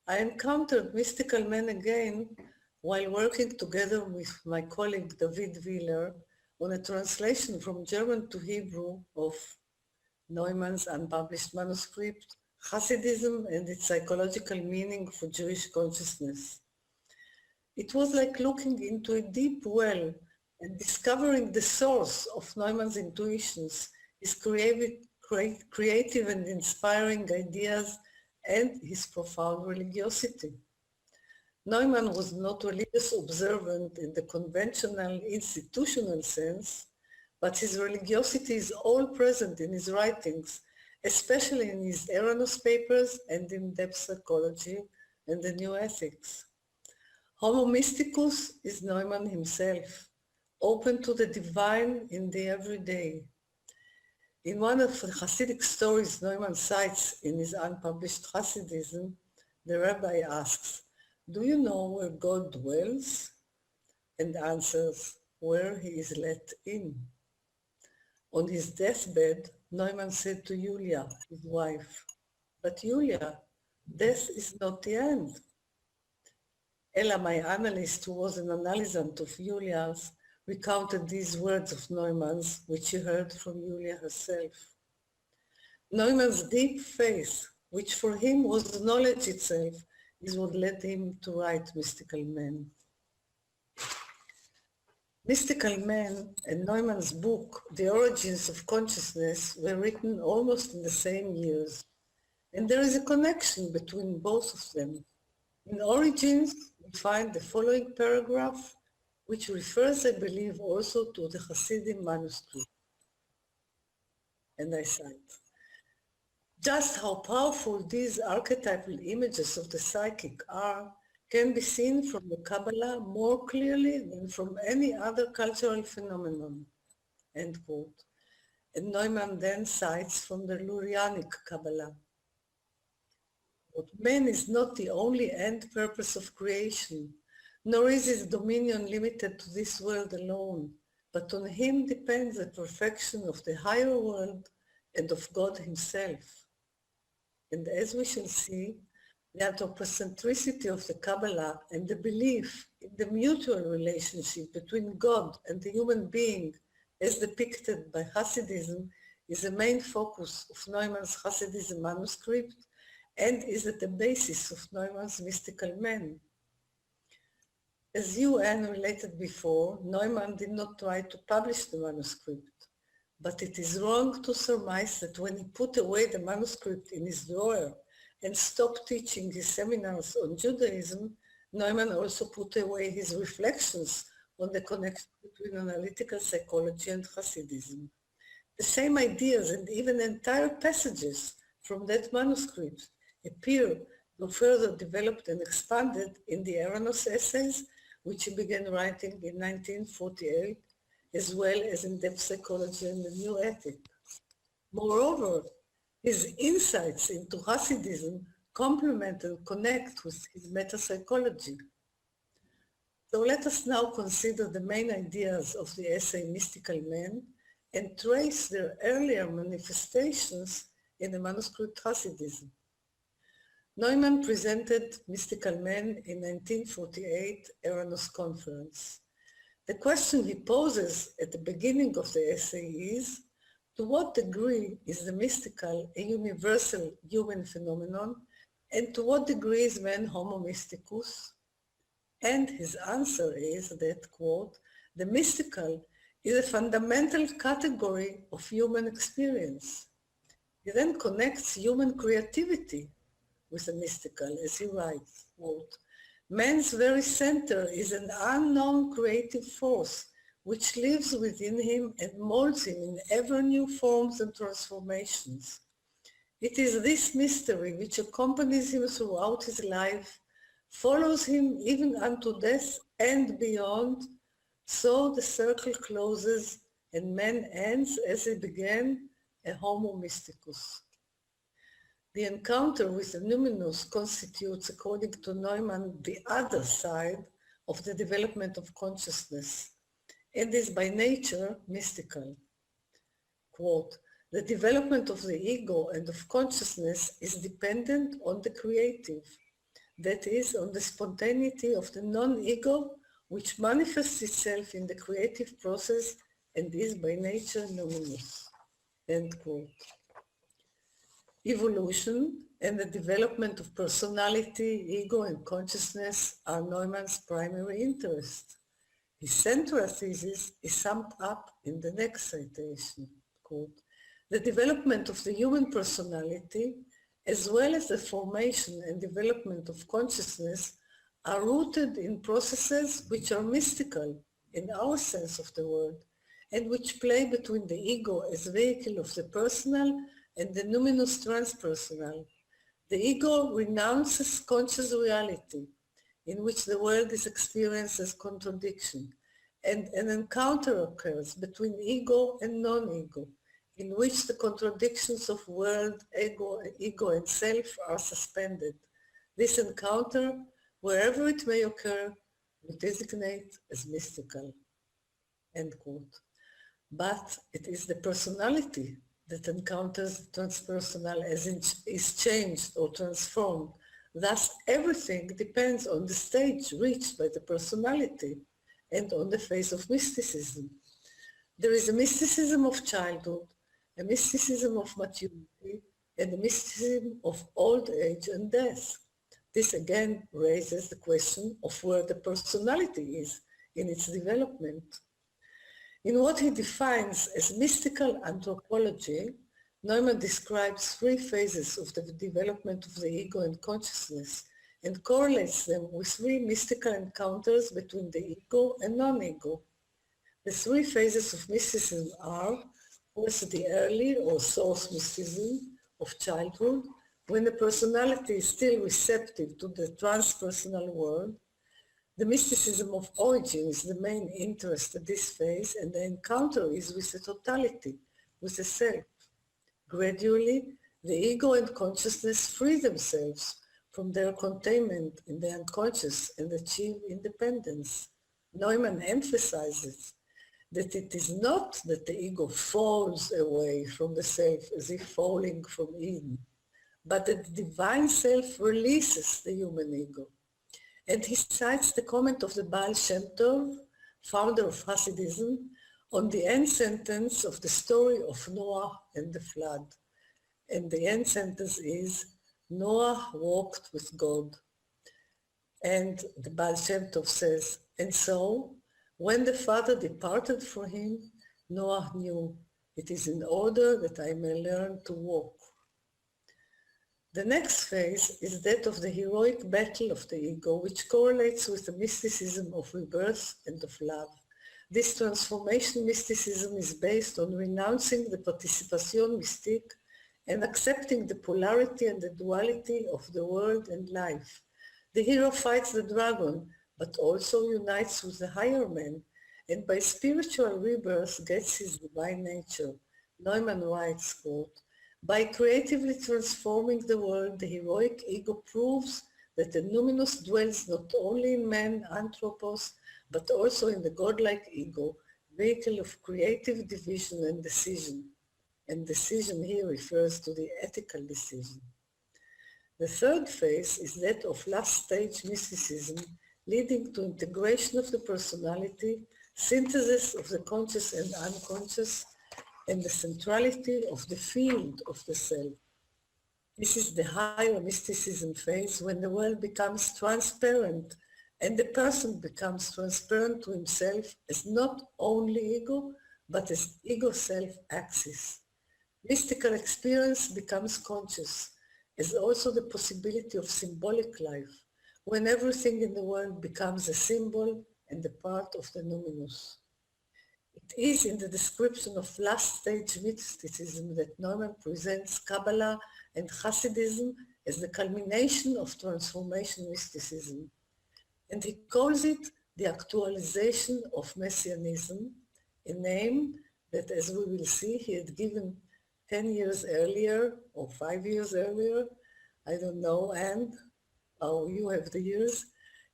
I encountered mystical men again while working together with my colleague David Wieler on a translation from German to Hebrew of Neumann's unpublished manuscript, Hasidism and its Psychological Meaning for Jewish Consciousness. It was like looking into a deep well and discovering the source of Neumann's intuitions, his creative and inspiring ideas, and his profound religiosity. Neumann was not religious observant in the conventional institutional sense, but his religiosity is all present in his writings, especially in his Erasmus papers and in-depth psychology and the new ethics. Homo mysticus is Neumann himself, open to the divine in the everyday. In one of the Hasidic stories Neumann cites in his unpublished Hasidism, the rabbi asks, "Do you know where God dwells?" and answers, "Where he is let in." On his deathbed, Neumann said to Julia, his wife, "But Julia, death is not the end." Ella, my analyst, who was an analysant of Julia's, recounted these words of Neumann's, which she heard from Julia herself. Neumann's deep faith, which for him was knowledge itself, is what led him to write Mystical Men. Mystical Men and Neumann's book, The Origins of Consciousness, were written almost in the same years, and there is a connection between both of them. In Origins, we find the following paragraph, which refers, I believe, also to the Hasidim manuscript. And I cite, "Just how powerful these archetypal images of the psychic are can be seen from the Kabbalah more clearly than from any other cultural phenomenon." End quote. And Neumann then cites from the Lurianic Kabbalah. But man is not the only end purpose of creation, nor is his dominion limited to this world alone. but on him depends the perfection of the higher world and of God himself. And as we shall see, the anthropocentricity of the Kabbalah and the belief in the mutual relationship between God and the human being as depicted by Hasidism is the main focus of Neumann's Hasidism manuscript and is at the basis of Neumann's mystical man. As Anne related before, Neumann did not try to publish the manuscript, but it is wrong to surmise that when he put away the manuscript in his drawer and stopped teaching his seminars on Judaism, Neumann also put away his reflections on the connection between analytical psychology and Hasidism. The same ideas and even entire passages from that manuscript appear to further developed and expanded in the Eranos essays, which he began writing in 1948, as well as in Depth Psychology and the New Ethic. Moreover, his insights into Hasidism complement and connect with his meta-psychology. So let us now consider the main ideas of the essay Mystical Man and trace their earlier manifestations in the manuscript Hasidism. Neumann presented Mystical Man in 1948 Eranos Conference. The question he poses at the beginning of the essay is, to what degree is the mystical a universal human phenomenon, and to what degree is man homo mysticus? And his answer is that, quote, the mystical is a fundamental category of human experience. He then connects human creativity with the mystical, as he writes, quote, man's very center is an unknown creative force which lives within him and molds him in ever new forms and transformations. It is this mystery which accompanies him throughout his life, follows him even unto death and beyond, so the circle closes and man ends as he began, a homo mysticus. The encounter with the Numinous constitutes, according to Neumann, the other side of the development of consciousness, and is by nature mystical. Quote, the development of the ego and of consciousness is dependent on the creative, that is, on the spontaneity of the non-ego, which manifests itself in the creative process and is by nature numinous. End quote. Evolution and the development of personality, ego, and consciousness are Neumann's primary interest. His central thesis is summed up in the next citation, quote, the development of the human personality, as well as the formation and development of consciousness, are rooted in processes which are mystical in our sense of the word, and which play between the ego as vehicle of the personal and the numinous transpersonal. The ego renounces conscious reality, in which the world is experienced as contradiction, and an encounter occurs between ego and non-ego, in which the contradictions of world, ego, and self are suspended. This encounter, wherever it may occur, we designate as mystical, end quote. But it is the personality that encounters the transpersonal as is changed or transformed. Thus, everything depends on the stage reached by the personality and on the phase of mysticism. There is a mysticism of childhood, a mysticism of maturity, and a mysticism of old age and death. This again raises the question of where the personality is in its development. In what he defines as mystical anthropology, Neumann describes three phases of the development of the ego and consciousness and correlates them with three mystical encounters between the ego and non-ego. The three phases of mysticism are, first, the early or source mysticism of childhood, when the personality is still receptive to the transpersonal world. The mysticism of origin is the main interest at this phase, and the encounter is with the totality, with the self. Gradually, the ego and consciousness free themselves from their containment in the unconscious and achieve independence. Neumann emphasizes that it is not that the ego falls away from the self as if falling from Eden, but that the divine self releases the human ego. And he cites the comment of the Baal Shem Tov, founder of Hasidism, on the end sentence of the story of Noah and the flood. And the end sentence is, Noah walked with God. And the Baal Shem Tov says, and so, when the Father departed from him, Noah knew, it is in order that I may learn to walk. The next phase is that of the heroic battle of the ego, which correlates with the mysticism of rebirth and of love. This transformation mysticism is based on renouncing the participation mystique and accepting the polarity and the duality of the world and life. The hero fights the dragon, but also unites with the higher man, and by spiritual rebirth gets his divine nature. Neumann writes, quote, by creatively transforming the world, the heroic ego proves that the Numinous dwells not only in man, anthropos, but also in the godlike ego, vehicle of creative division and decision. And decision here refers to the ethical decision. The third phase is that of last stage mysticism, leading to integration of the personality, synthesis of the conscious and unconscious, and the centrality of the field of the self. This is the higher mysticism phase when the world becomes transparent and the person becomes transparent to himself as not only ego, but as ego-self axis. Mystical experience becomes conscious, as also the possibility of symbolic life, when everything in the world becomes a symbol and a part of the Numinous. It is in the description of last stage mysticism that Neumann presents Kabbalah and Hasidism as the culmination of transformation mysticism. And he calls it the actualization of Messianism, a name that, as we will see, he had given 10 years earlier or 5 years earlier, I don't know, and you have the years,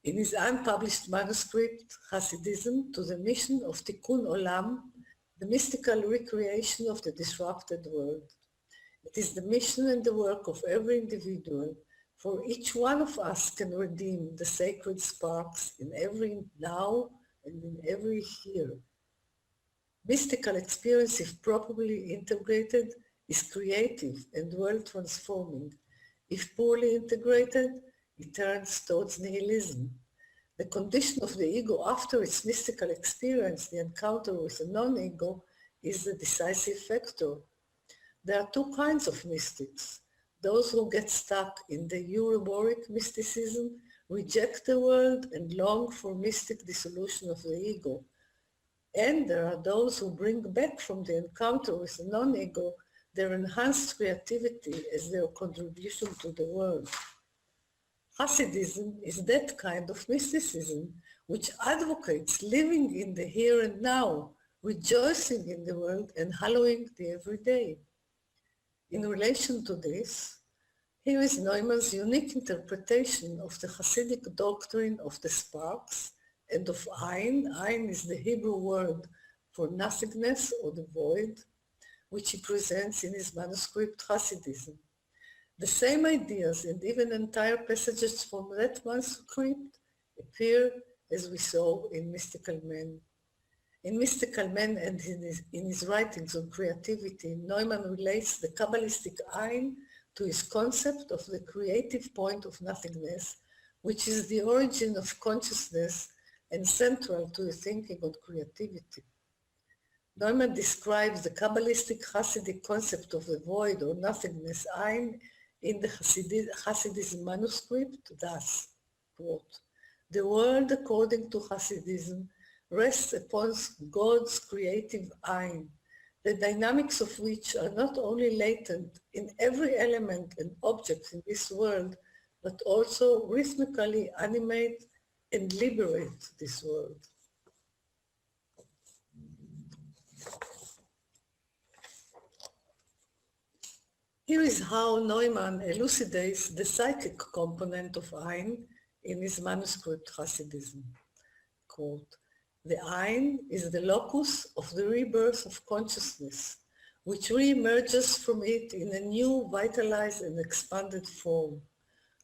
in his unpublished manuscript, Hasidism, to the mission of Tikkun Olam, the mystical recreation of the disrupted world. It is the mission and the work of every individual, for each one of us can redeem the sacred sparks in every now and in every here. Mystical experience, if properly integrated, is creative and world-transforming. If poorly integrated, it turns towards nihilism. The condition of the ego after its mystical experience, the encounter with a non-ego, is the decisive factor. There are two kinds of mystics. Those who get stuck in the Euroboric mysticism, reject the world, and long for mystic dissolution of the ego. And there are those who bring back from the encounter with the non-ego their enhanced creativity as their contribution to the world. Hasidism is that kind of mysticism which advocates living in the here and now, rejoicing in the world and hallowing the everyday. In relation to this, here is Neumann's unique interpretation of the Hasidic doctrine of the sparks and of Ein. Ein is the Hebrew word for nothingness or the void, which he presents in his manuscript Hasidism. The same ideas and even entire passages from that manuscript appear, as we saw, in Mystical Man. In Mystical Man and in his writings on creativity, Neumann relates the Kabbalistic Ein to his concept of the creative point of nothingness, which is the origin of consciousness and central to the thinking on creativity. Neumann describes the Kabbalistic Hasidic concept of the void or nothingness Ein in the Hasidism manuscript thus, quote, the world according to Hasidism rests upon God's creative Ein, the dynamics of which are not only latent in every element and object in this world, but also rhythmically animate and liberate this world. Here is how Neumann elucidates the psychic component of Ein in his manuscript Hasidism. Quote, The Ein is the locus of the rebirth of consciousness, which re-emerges from it in a new, vitalized and expanded form.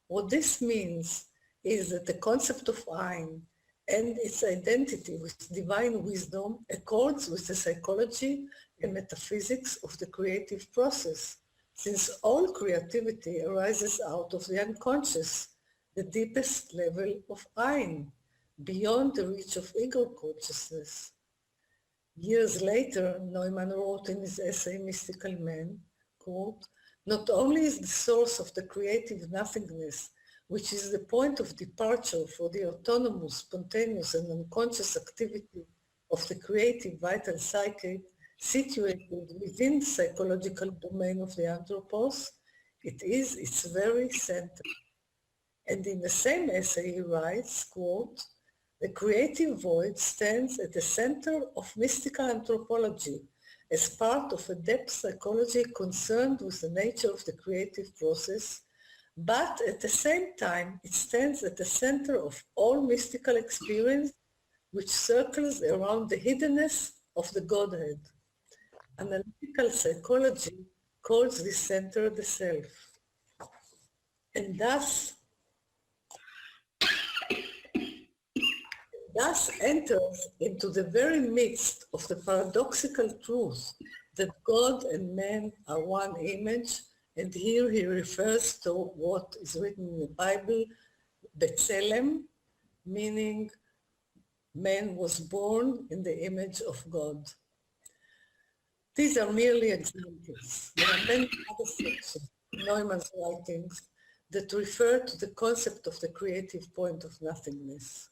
What this means is that the concept of Ein and its identity with divine wisdom accords with the psychology and metaphysics of the creative process, since all creativity arises out of the unconscious, the deepest level of Ein, beyond the reach of ego consciousness. Years later, Neumann wrote in his essay Mystical Man, quote, "Not only is the source of the creative nothingness, which is the point of departure for the autonomous, spontaneous and unconscious activity of the creative vital psyche, situated within the psychological domain of the anthropos, it is its very center." And in the same essay he writes, quote, "The creative void stands at the center of mystical anthropology as part of a depth psychology concerned with the nature of the creative process, but at the same time it stands at the center of all mystical experience which circles around the hiddenness of the Godhead. Analytical psychology calls this center the self. And thus enters into the very midst of the paradoxical truth that God and man are one image, and here he refers to what is written in the Bible, B'Tselem, meaning man was born in the image of God. These are merely examples. There are many other sections in Neumann's writings that refer to the concept of the creative point of nothingness.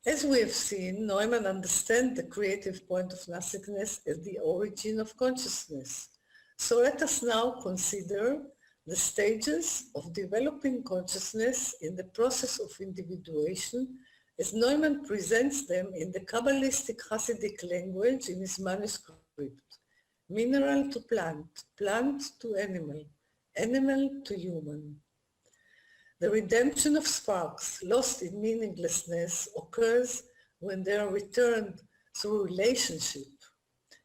As we have seen, Neumann understands the creative point of nothingness as the origin of consciousness. So let us now consider the stages of developing consciousness in the process of individuation as Neumann presents them in the Kabbalistic Hasidic language in his manuscript. Mineral to plant, plant to animal, animal to human. The redemption of sparks lost in meaninglessness occurs when they are returned through relationship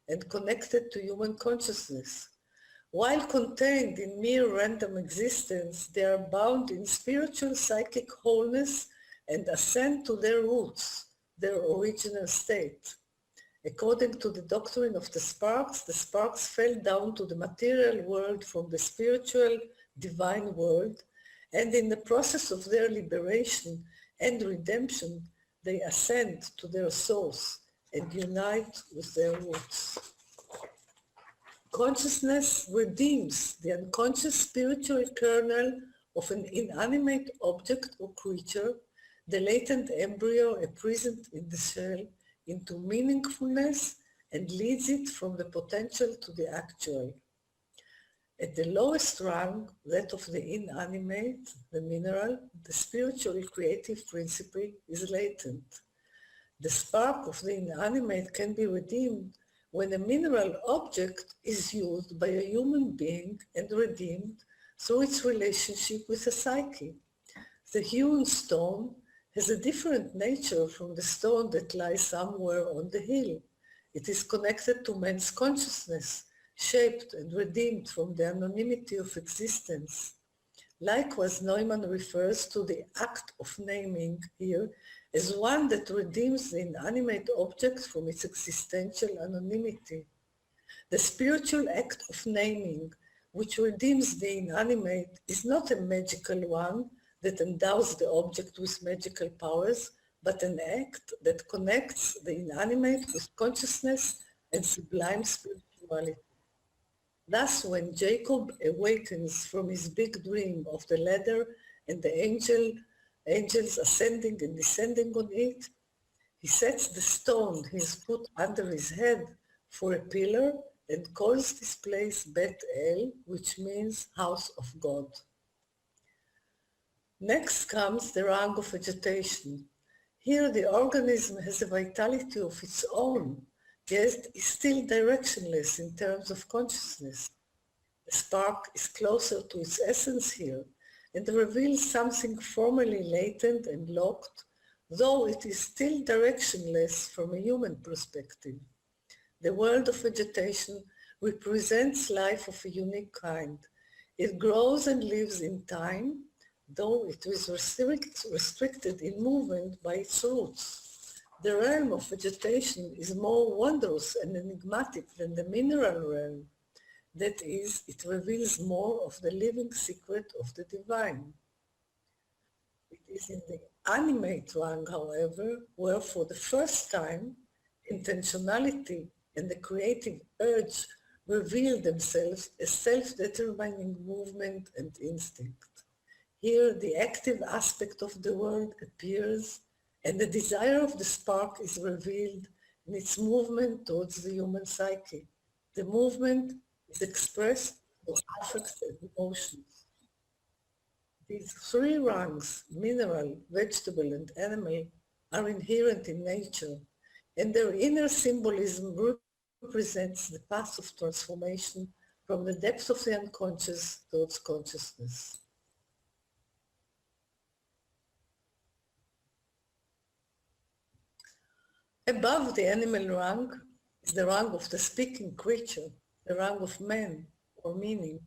and connected to human consciousness. While contained in mere random existence, they are bound in spiritual psychic wholeness and ascend to their roots, their original state. According to the doctrine of the sparks fell down to the material world from the spiritual divine world, and in the process of their liberation and redemption, they ascend to their source and unite with their roots. Consciousness redeems the unconscious spiritual kernel of an inanimate object or creature, the latent embryo present in the shell, into meaningfulness and leads it from the potential to the actual. At the lowest rung, that of the inanimate, the mineral, the spiritual creative principle is latent. The spark of the inanimate can be redeemed when a mineral object is used by a human being and redeemed through its relationship with a psyche. The hewn stone has a different nature from the stone that lies somewhere on the hill. It is connected to man's consciousness, shaped and redeemed from the anonymity of existence. Likewise, Neumann refers to the act of naming here as one that redeems the inanimate object from its existential anonymity. The spiritual act of naming, which redeems the inanimate, is not a magical one that endows the object with magical powers, but an act that connects the inanimate with consciousness and sublime spirituality. Thus, when Jacob awakens from his big dream of the ladder and the angels ascending and descending on it, he sets the stone he has put under his head for a pillar and calls this place Bet El, which means house of God. Next comes the rung of vegetation. Here the organism has a vitality of its own, yet is still directionless in terms of consciousness. The spark is closer to its essence here and reveals something formerly latent and locked, though it is still directionless from a human perspective. The world of vegetation represents life of a unique kind. It grows and lives in time, though it is restricted in movement by its roots. The realm of vegetation is more wondrous and enigmatic than the mineral realm. That is, it reveals more of the living secret of the divine. It is in the animate rank, however, where for the first time, intentionality and the creative urge reveal themselves as self-determining movement and instinct. Here, the active aspect of the world appears, and the desire of the spark is revealed in its movement towards the human psyche. The movement is expressed through affects and emotions. These three ranks, mineral, vegetable, and animal, are inherent in nature, and their inner symbolism represents the path of transformation from the depths of the unconscious towards consciousness. Above the animal rank is the rank of the speaking creature, the rank of man, or meaning,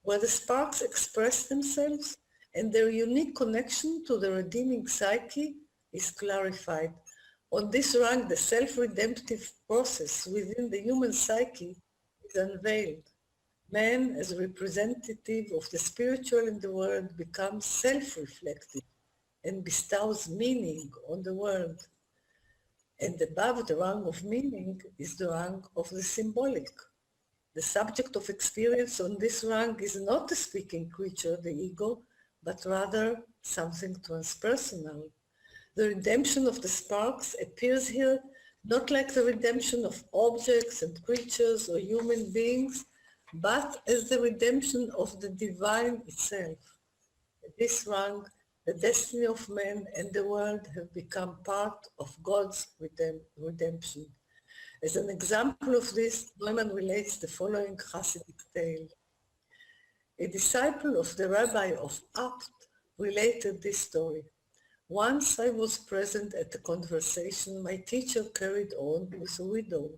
where the sparks express themselves and their unique connection to the redeeming psyche is clarified. On this rank, the self-redemptive process within the human psyche is unveiled. Man, as a representative of the spiritual in the world, becomes self-reflective and bestows meaning on the world. And above the rank of meaning is the rank of the symbolic. The subject of experience on this rank is not the speaking creature, the ego, but rather something transpersonal. The redemption of the sparks appears here not like the redemption of objects and creatures or human beings, but as the redemption of the divine itself. At this rank, the destiny of man and the world have become part of God's redemption. As an example of this, Neumann relates the following Hasidic tale. A disciple of the rabbi of Apt related this story. Once I was present at a conversation my teacher carried on with a widow.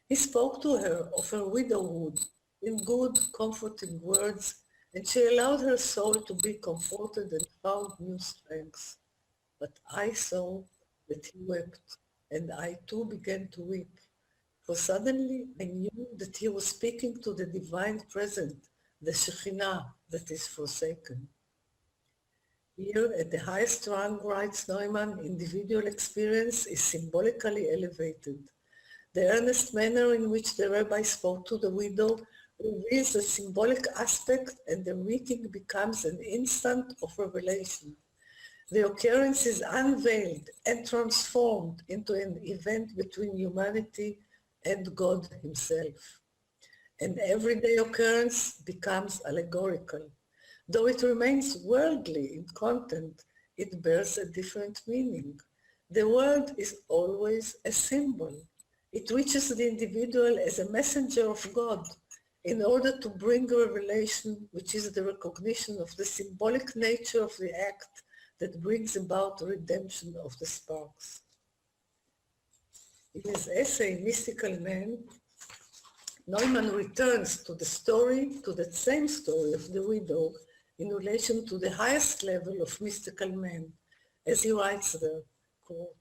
He spoke to her of her widowhood in good, comforting words, and she allowed her soul to be comforted and found new strength. But I saw that he wept, and I too began to weep, for suddenly I knew that he was speaking to the divine present, the Shekhinah that is forsaken. Here, at the highest rank, writes Neumann, individual experience is symbolically elevated. The earnest manner in which the rabbi spoke to the widow reveals the symbolic aspect, and the meeting becomes an instant of revelation. The occurrence is unveiled and transformed into an event between humanity and God himself. An everyday occurrence becomes allegorical. Though it remains worldly in content, it bears a different meaning. The world is always a symbol. It reaches the individual as a messenger of God in order to bring revelation, which is the recognition of the symbolic nature of the act that brings about the redemption of the sparks. In his essay, Mystical Man, Neumann returns to that same story of the widow in relation to the highest level of mystical man, as he writes there, quote,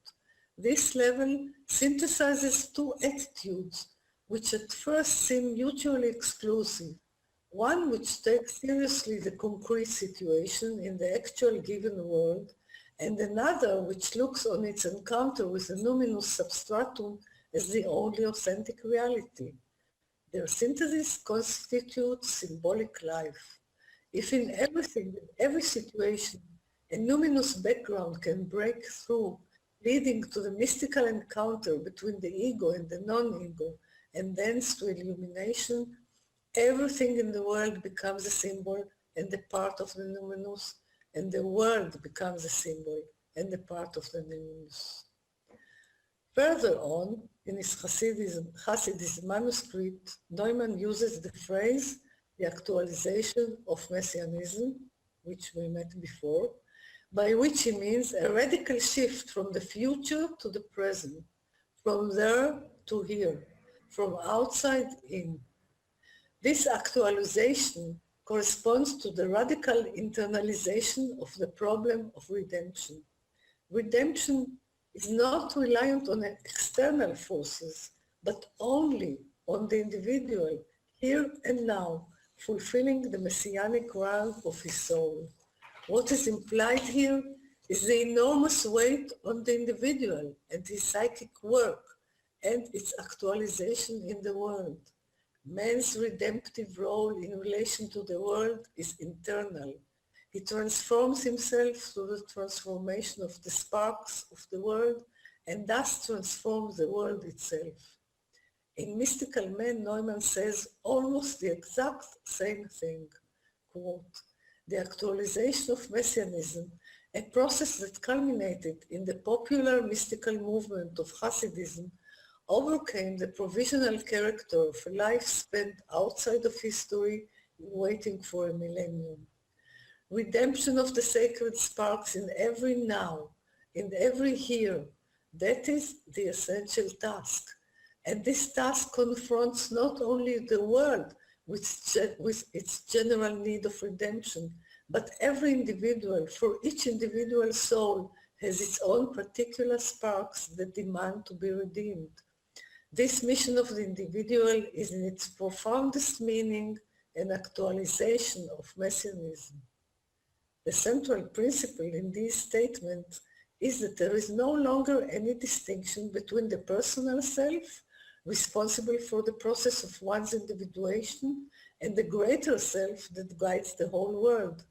"This level synthesizes two attitudes which at first seem mutually exclusive, one which takes seriously the concrete situation in the actual given world, and another which looks on its encounter with the numinous substratum as the only authentic reality. Their synthesis constitutes symbolic life. If in everything, in every situation, a numinous background can break through, leading to the mystical encounter between the ego and the non-ego, and thence to illumination, everything in the world becomes a symbol and a part of the numinous, and the world becomes a symbol and a part of the numinous." Further on, in his Hasidism manuscript, Neumann uses the phrase, the actualization of Messianism, which we met before, by which he means a radical shift from the future to the present, from there to here, from outside in. This actualization corresponds to the radical internalization of the problem of redemption. Redemption is not reliant on external forces, but only on the individual, here and now, fulfilling the messianic rank of his soul. What is implied here is the enormous weight on the individual and his psychic work and its actualization in the world. Man's redemptive role in relation to the world is internal. He transforms himself through the transformation of the sparks of the world and thus transforms the world itself. In Mystical Man, Neumann says almost the exact same thing. Quote, the actualization of Messianism, a process that culminated in the popular mystical movement of Hasidism, overcame the provisional character of a life spent outside of history waiting for a millennium. Redemption of the sacred sparks in every now, in every here, that is the essential task. And this task confronts not only the world with its general need of redemption, but every individual, for each individual soul has its own particular sparks that demand to be redeemed. This mission of the individual is in its profoundest meaning an actualization of Messianism. The central principle in these statements is that there is no longer any distinction between the personal self, responsible for the process of one's individuation, and the greater self that guides the whole world.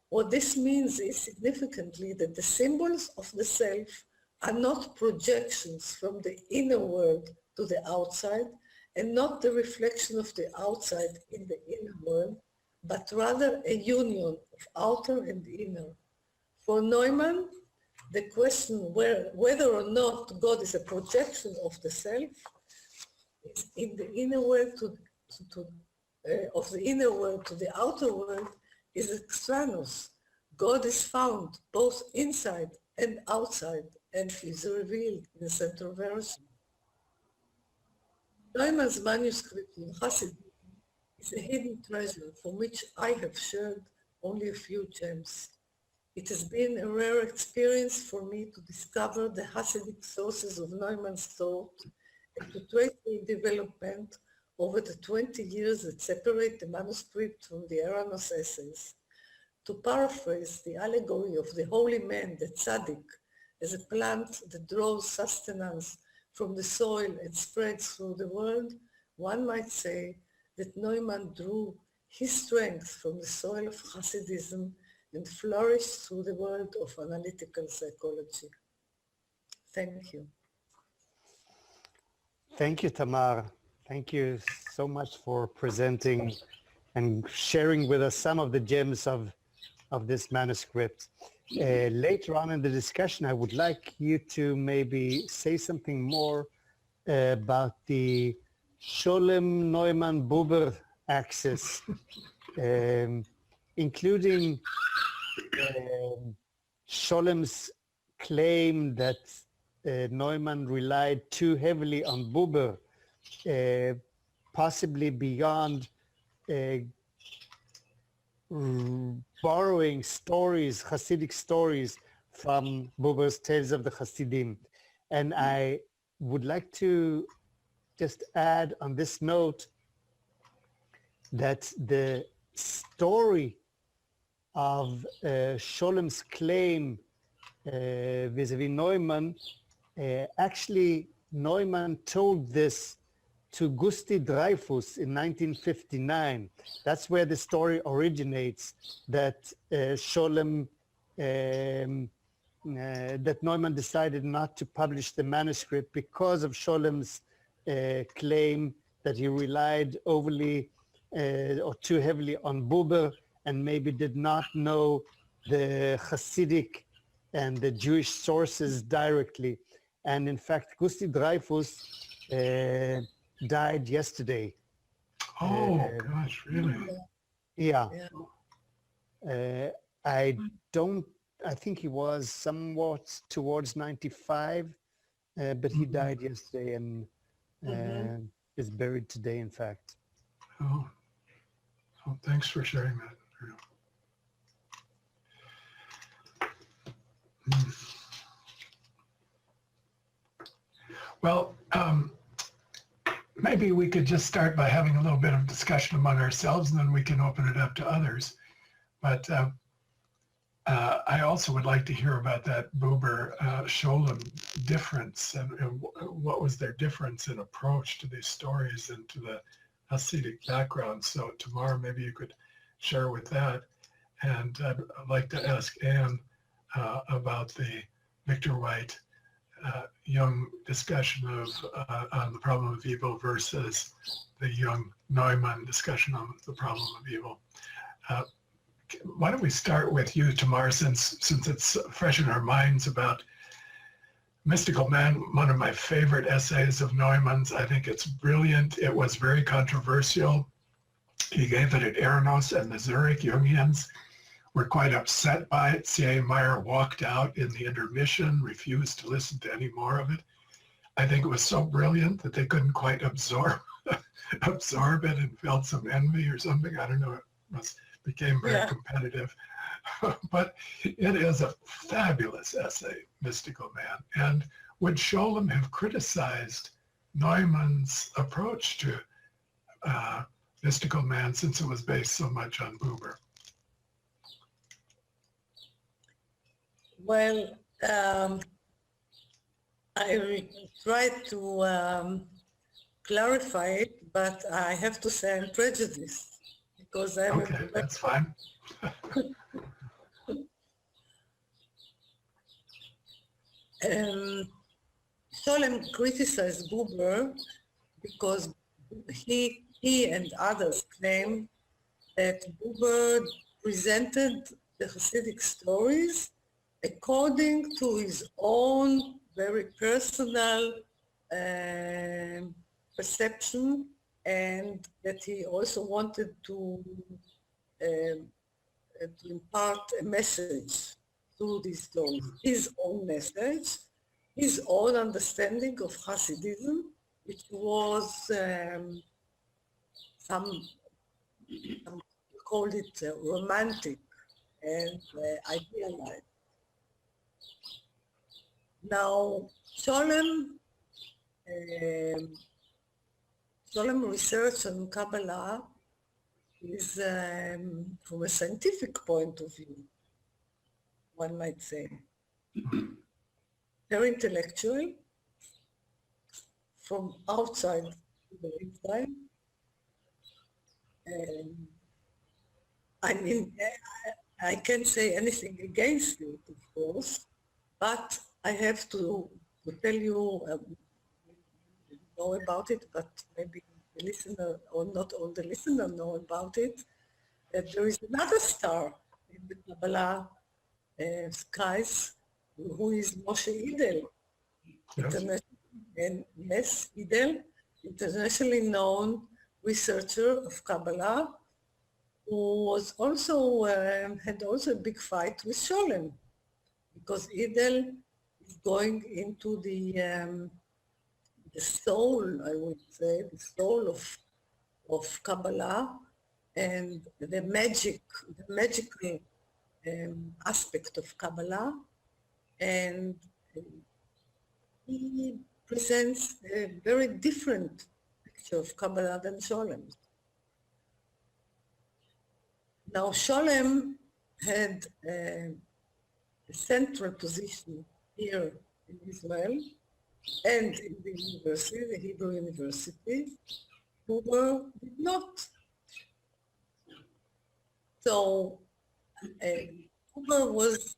What this means is significantly that the symbols of the self are not projections from the inner world to the outside, and not the reflection of the outside in the inner world, but rather a union of outer and inner. For Neumann, the question whether or not God is a projection of the self is in the inner world of the inner world to the outer world is extraneous. God is found both inside and outside and is revealed in the central version. Neumann's manuscript in Hasidism is a hidden treasure from which I have shared only a few gems. It has been a rare experience for me to discover the Hasidic sources of Neumann's thought and to trace their development over the 20 years that separate the manuscript from the Eranos essays. To paraphrase the allegory of the holy man, the tzaddik, as a plant that draws sustenance from the soil and spreads through the world, one might say that Neumann drew his strength from the soil of Hasidism and flourished through the world of analytical psychology. Thank you. Thank you, Tamar. Thank you so much for presenting and sharing with us some of the gems of this manuscript. Later on in the discussion, I would like you to maybe say something more about the Scholem-Neumann-Buber axis, including Scholem's claim that Neumann relied too heavily on Buber, possibly beyond borrowing stories, Hasidic stories from Buber's Tales of the Hasidim. And I would like to just add on this note that the story of Scholem's claim vis-a-vis Neumann, actually Neumann told this to Gusti Dreyfus in 1959. That's where the story originates, that Scholem, that Neumann decided not to publish the manuscript because of Scholem's claim that he relied overly or too heavily on Buber and maybe did not know the Hasidic and the Jewish sources directly. And in fact, Gusti Dreyfus died yesterday. Oh, gosh, really? Yeah. I don't I think he was somewhat towards 95, but he died yesterday and is buried today, in fact. Oh, well, thanks for sharing that. Well, maybe we could just start by having a little bit of discussion among ourselves, and then we can open it up to others. But I also would like to hear about that Buber-Scholem difference, and what was their difference in approach to these stories and to the Hasidic background. So Tamar, maybe you could share with that. And I'd like to ask Anne about the Victor White Jung discussion of on the problem of evil versus the Jung Neumann discussion on the problem of evil. Why don't we start with you, Tamar, since it's fresh in our minds about Mystical Man, one of my favorite essays of Neumann's. I think it's brilliant. It was very controversial. He gave it at Eranos, and the Zurich Jungians were quite upset by it. C.A. Meyer walked out in the intermission, refused to listen to any more of it. I think it was so brilliant that they couldn't quite absorb it and felt some envy or something. I don't know. It became very competitive. But it is a fabulous essay, Mystical Man. And would Scholem have criticized Neumann's approach to Mystical Man, since it was based so much on Buber? Well, I tried to clarify it, but I have to say I'm prejudiced because I'm okay, that's fine. Scholem criticized Buber because he and others claim that Buber presented the Hasidic stories according to his own very personal perception, and that he also wanted to impart a message through these stories, his own message, his own understanding of Hasidism, which was some call it romantic and idealized. Now, Scholem research on Kabbalah is, from a scientific point of view, one might say, very intellectual, from outside to the inside. I mean, I can't say anything against it, of course, but I have to tell you, you know about it, but maybe the listener, or not all the listener know about it, that there is another star in the Kabbalah skies, who is Moshe Idel, internationally known researcher of Kabbalah, who was also had also a big fight with Scholem, because Idel is going into the soul, I would say, the soul of Kabbalah, and the magical aspect of Kabbalah, and he presents a very different picture of Kabbalah than Scholem. Now, Scholem had a central position here in Israel and in the university, the Hebrew University, Buber did not. So Buber was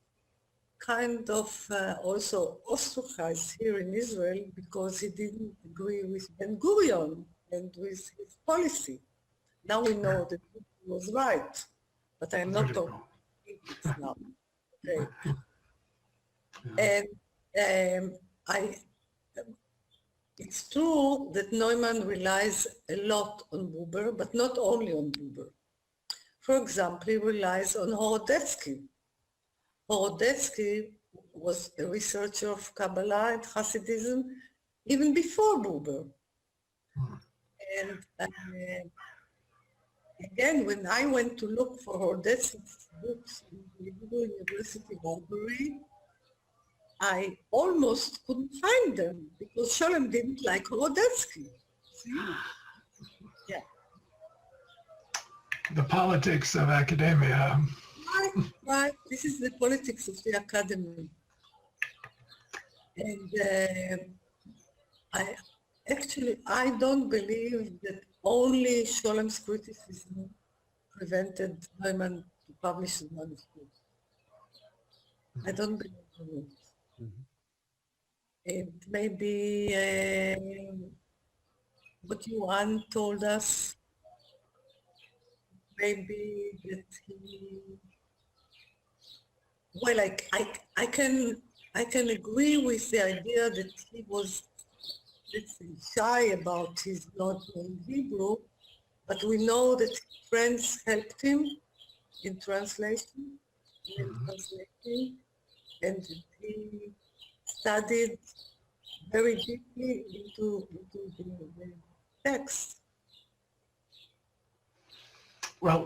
kind of also ostracized here in Israel because he didn't agree with Ben-Gurion and with his policy. Now we know that he was right, but I'm not talking about now. Okay. And it's true that Neumann relies a lot on Buber, but not only on Buber. For example, he relies on Horodetsky. Horodetsky was a researcher of Kabbalah and Hasidism even before Buber. And again, when I went to look for Horodetsky's books in the Hebrew University Library, I almost couldn't find them because Sholem didn't like Horodetsky. See? Yeah. The politics of academia. Right. This is the politics of the academy. And I don't believe that only Sholem's criticism prevented Neumann to publish the manuscript. I don't believe in it. It may be what Yuan told us, maybe that he, well, I can agree with the idea that he was, let's say, shy about his not knowing Hebrew, but we know that his friends helped him in translation, and he studied very deeply into the text. Well,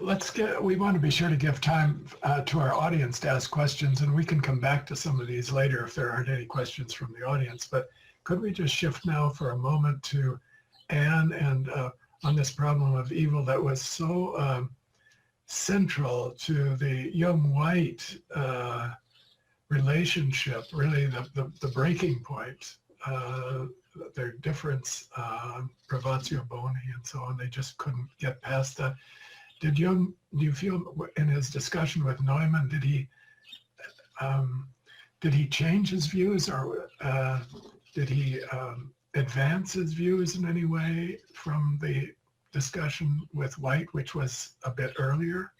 we want to be sure to give time to our audience to ask questions, and we can come back to some of these later if there aren't any questions from the audience. But could we just shift now for a moment to Anne and on this problem of evil that was so central to the Young-White relationship, really the breaking point, their difference, Privatio Boni and so on, they just couldn't get past that. Did Jung, do you feel in his discussion with Neumann, did he change his views, or did he advance his views in any way from the discussion with White, which was a bit earlier,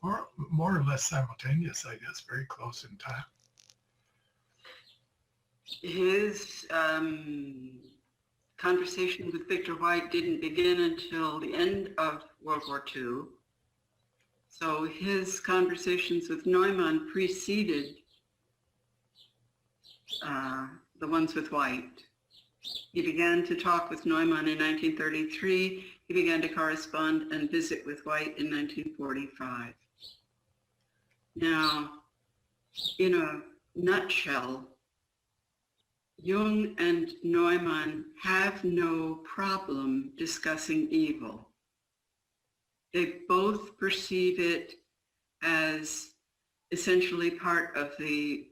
or more or less simultaneous, I guess, very close in time? His conversation with Victor White didn't begin until the end of World War II. So his conversations with Neumann preceded the ones with White. He began to talk with Neumann in 1933. He began to correspond and visit with White in 1945. Now, in a nutshell, Jung and Neumann have no problem discussing evil. They both perceive it as essentially part of the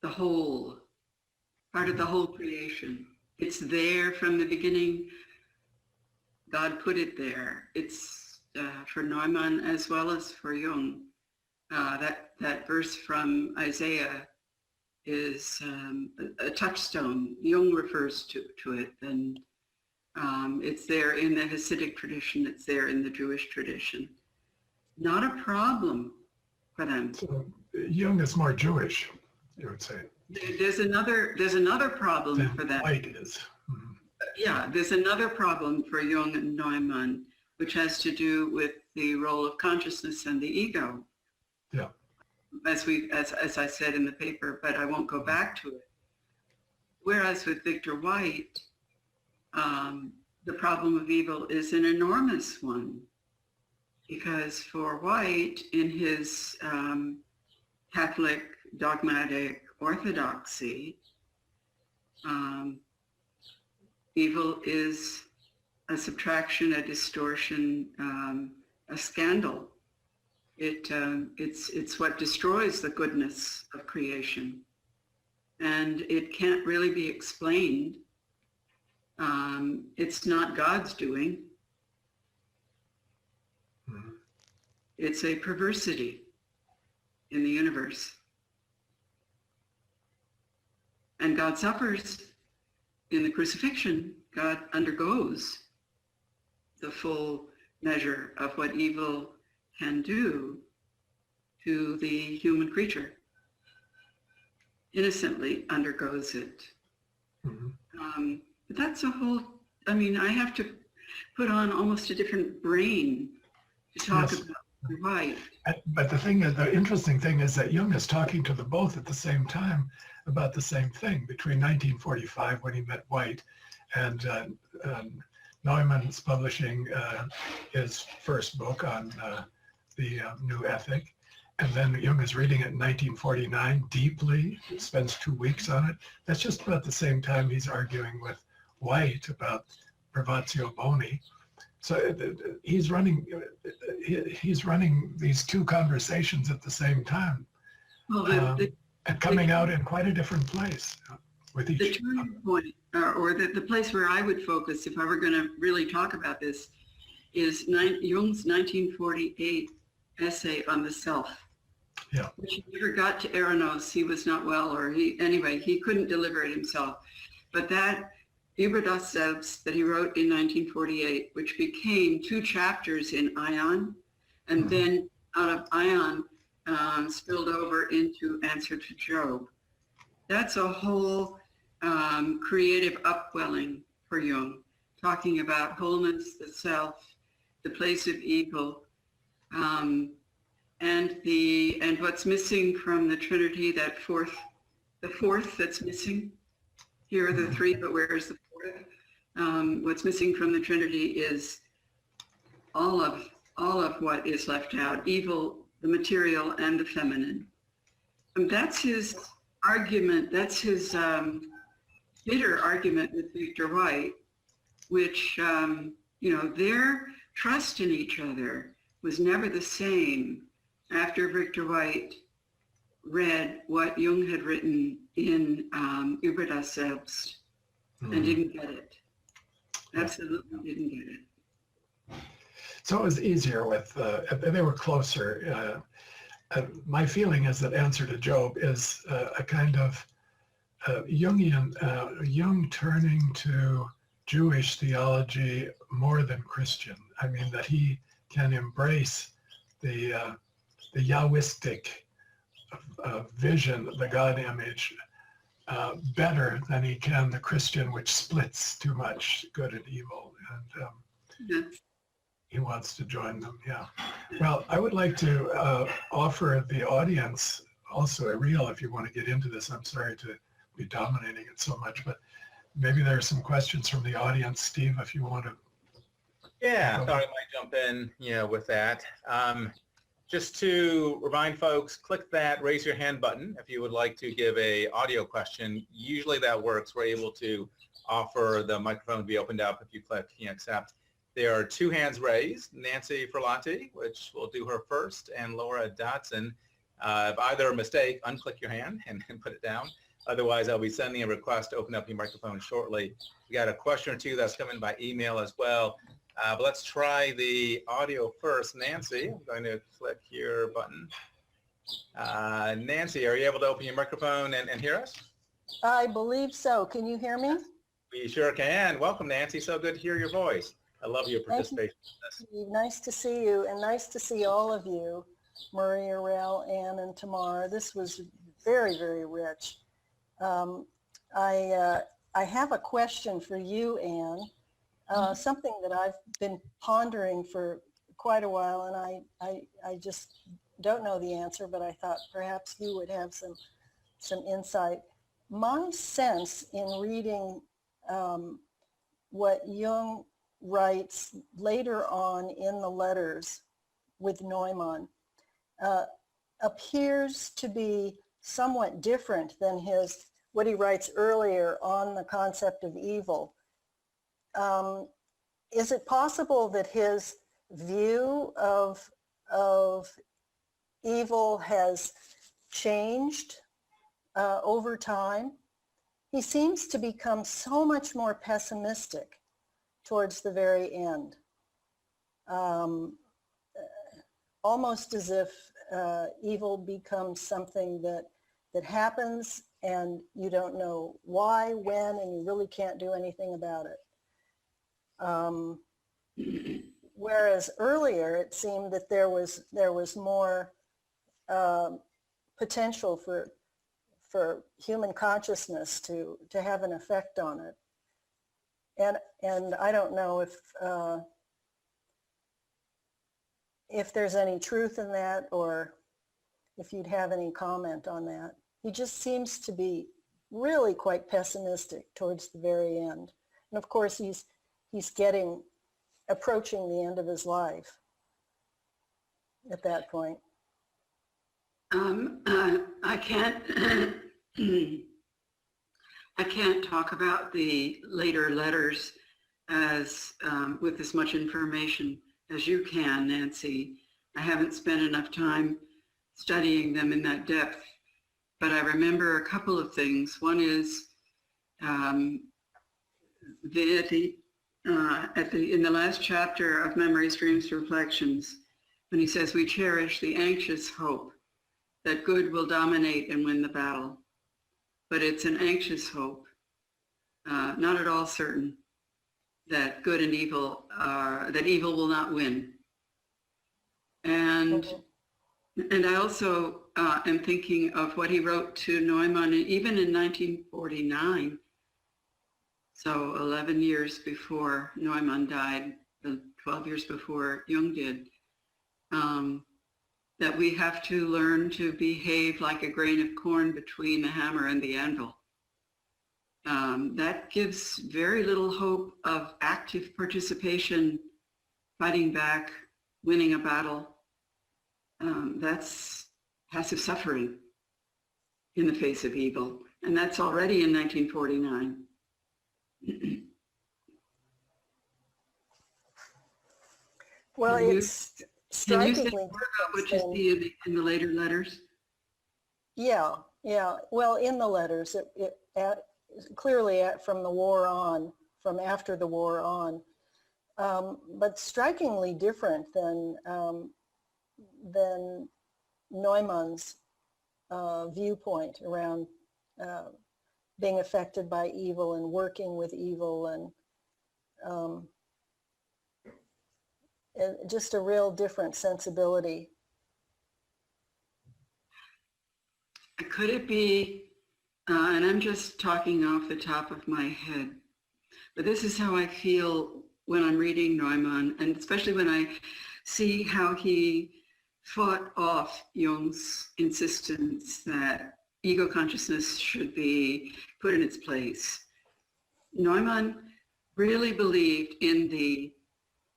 whole, part of the whole creation. It's there from the beginning. God put it there. It's for Neumann as well as for Jung. That verse from Isaiah is a touchstone. Jung refers to it, and it's there in the Hasidic tradition, it's there in the Jewish tradition. Not a problem for them. So Jung is more Jewish, you would say. There's another problem for them. White is. Yeah, there's another problem for Jung and Neumann, which has to do with the role of consciousness and the ego. Yeah. As I said in the paper, but I won't go back to it. Whereas with Victor White, the problem of evil is an enormous one, because for White, in his Catholic dogmatic orthodoxy, evil is a subtraction, a distortion, a scandal. It's what destroys the goodness of creation, and it can't really be explained. It's not God's doing. It's a perversity in the universe. And God suffers in the crucifixion. God undergoes the full measure of what evil can do to the human creature. Innocently undergoes it. But that's a whole, I mean, I have to put on almost a different brain to talk about Right. But the thing is, the interesting thing is that Jung is talking to them both at the same time about the same thing between 1945 when he met White and Neumann's publishing his first book on the new ethic. And then Jung is reading it in 1949 deeply, spends 2 weeks on it. That's just about the same time he's arguing with White about privatio boni. So he's running these two conversations at the same time, Well, and coming out in quite a different place with the each. turning point, or the place where I would focus if I were going to really talk about this, is Jung's 1948 essay on the self. Yeah. Which he never got to Eranos. He was not well, or he couldn't deliver it himself. But that Über das Selbst that he wrote in 1948, which became 2 chapters in Ion, and then out of Ion spilled over into Answer to Job. That's a whole creative upwelling for Jung, talking about wholeness, the self, the place of evil, and what's missing from the Trinity, the fourth that's missing. Here are the 3, but where is the 4th? What's missing from the Trinity is all of what is left out: evil, the material, and the feminine. And that's his argument. That's his bitter argument with Victor White, which their trust in each other was never the same after Victor White read what Jung had written in Über das Selbst and didn't get it. Absolutely didn't get it. So it was easier with, they were closer. My feeling is that Answer to Job is a kind of Jungian, Jung turning to Jewish theology more than Christian. I mean, that he can embrace the Yahwistic vision, the God image, better than he can the Christian, which splits too much good and evil. And he wants to join them, yeah. Well, I would like to offer the audience also a reel if you want to get into this. I'm sorry to be dominating it so much, but maybe there are some questions from the audience. Steve, if you want to. Yeah, I thought I might jump in, with that. Just to remind folks, click that raise your hand button if you would like to give a audio question. Usually that works. We're able to offer the microphone to be opened up if you click accept. There are 2 hands raised, Nancy Ferlati, which we'll do her first, and Laura Dotson. If either a mistake, unclick your hand and put it down. Otherwise, I'll be sending a request to open up your microphone shortly. We got a question or 2 that's coming by email as well. But let's try the audio first. Nancy, I'm going to click your button. Nancy, are you able to open your microphone and hear us? I believe so. Can you hear me? We sure can. Welcome, Nancy. So good to hear your voice. I love your participation in this. Nice to see you, and nice to see all of you, Murray, Arel, Ann, and Tamar. This was very, very rich. I have a question for you, Ann. Something that I've been pondering for quite a while, and I just don't know the answer, but I thought perhaps you would have some insight. My sense in reading what Jung writes later on in the letters with Neumann appears to be somewhat different than what he writes earlier on the concept of evil. Is it possible that his view of evil has changed over time? He seems to become so much more pessimistic towards the very end, almost as if evil becomes something that happens and you don't know why, when, and you really can't do anything about it. Whereas earlier it seemed that there was more potential for human consciousness to have an effect on it. And I don't know if there's any truth in that, or if you'd have any comment on that. He just seems to be really quite pessimistic towards the very end. And of course, he's approaching the end of his life at that point. I can't talk about the later letters as with as much information as you can, Nancy. I haven't spent enough time studying them in that depth, but I remember a couple of things. One is in the last chapter of Memories, Dreams, Reflections, when he says, we cherish the anxious hope that good will dominate and win the battle. But it's an anxious hope, not at all certain that good and evil, that evil will not win. And I also am thinking of what he wrote to Neumann, even in 1949, so 11 years before Neumann died, 12 years before Jung did, that we have to learn to behave like a grain of corn between the hammer and the anvil. That gives very little hope of active participation, fighting back, winning a battle. That's passive suffering in the face of evil. And that's already in 1949. Well, it's strikingly more about what you see in the later letters? Yeah. Well, in the letters, clearly from the war on, from after the war on, but strikingly different than Neumann's viewpoint around being affected by evil and working with evil, and just a real different sensibility. Could it be, and I'm just talking off the top of my head, but this is how I feel when I'm reading Neumann, and especially when I see how he fought off Jung's insistence that ego consciousness should be put in its place. Neumann really believed in the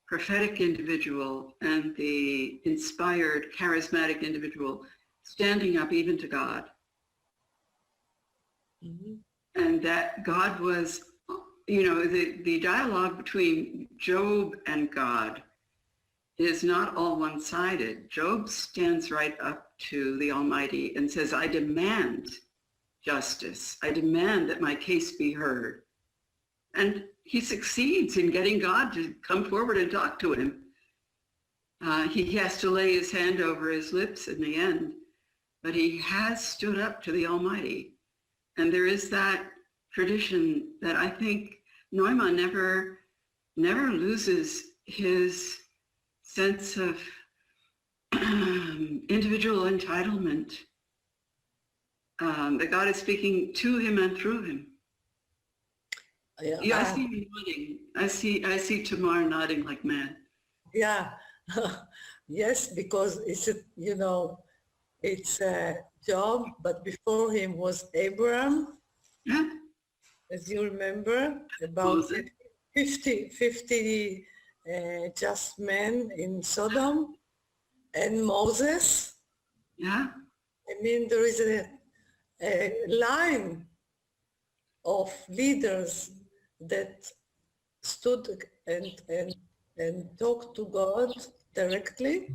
prophetic individual and the inspired, charismatic individual standing up even to God. Mm-hmm. And that God was, the dialogue between Job and God is not all one-sided. Job stands right up to the Almighty and says, I demand justice. I demand that my case be heard. And he succeeds in getting God to come forward and talk to him. He has to lay his hand over his lips in the end, but he has stood up to the Almighty. And there is that tradition that I think Neumann never loses his sense of individual entitlement, that God is speaking to him and through him. Yeah, I see him nodding. I see Tamar nodding like mad. Yeah, yes, because it's Job, but before him was Abraham. Yeah. As you remember, about 50 just men in Sodom, and Moses. Yeah. I mean, there is a line of leaders that stood and talked to God directly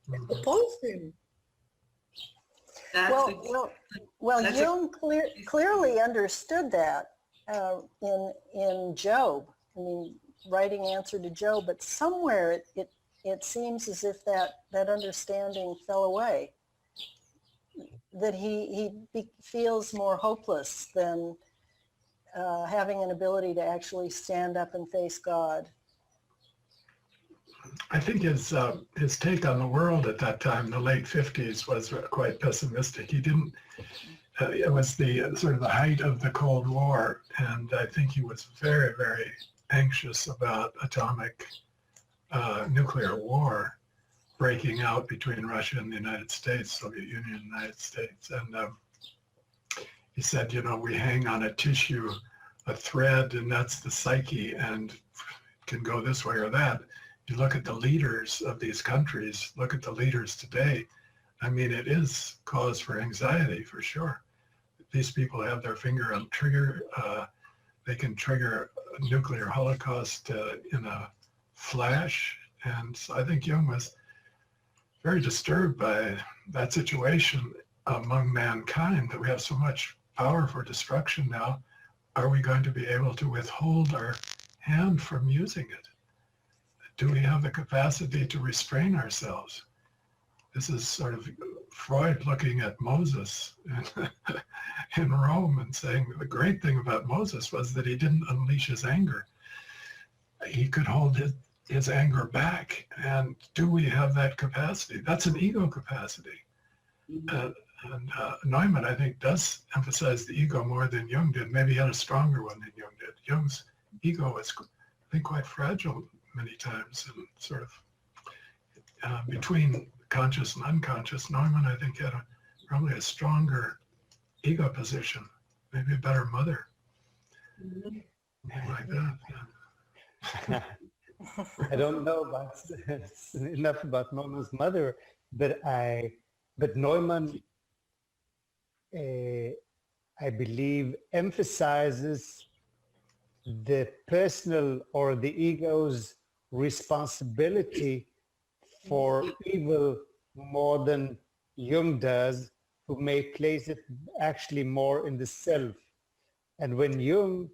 and opposed him. Well, Jung clearly understood that in Job. I mean, writing Answer to Job, but somewhere it seems as if that understanding fell away. That he feels more hopeless than having an ability to actually stand up and face God. I think his take on the world at that time, the late 50s, was quite pessimistic. He didn't, it was the sort of the height of the Cold War, and I think he was very, very anxious about atomic nuclear war. breaking out between Russia and the United States, Soviet Union and the United States. And he said, you know, we hang on a tissue, a thread, and that's the psyche, and it can go this way or that. You look at the leaders of these countries, look at the leaders today. I mean, it is cause for anxiety for sure. These people have their finger on trigger. They can trigger a nuclear holocaust in a flash. And so I think Jung was very disturbed by that situation among mankind, that we have so much power for destruction now. Are we going to be able to withhold our hand from using it? Do we have the capacity to restrain ourselves? This is sort of Freud looking at Moses in Rome and saying the great thing about Moses was that he didn't unleash his anger. He could hold his anger back. And do we have that capacity? That's an ego capacity. And Neumann, I think, does emphasize the ego more than Jung did. Maybe he had a stronger one than Jung did. Jung's ego is, I think, quite fragile many times, and sort of between conscious and unconscious. Neumann, I think, had probably a stronger ego position, maybe a better mother, like that. Yeah. I don't know about enough about Neumann's mother, but Neumann, I believe, emphasizes the personal or the ego's responsibility for evil more than Jung does, who may place it actually more in the self. And when Jung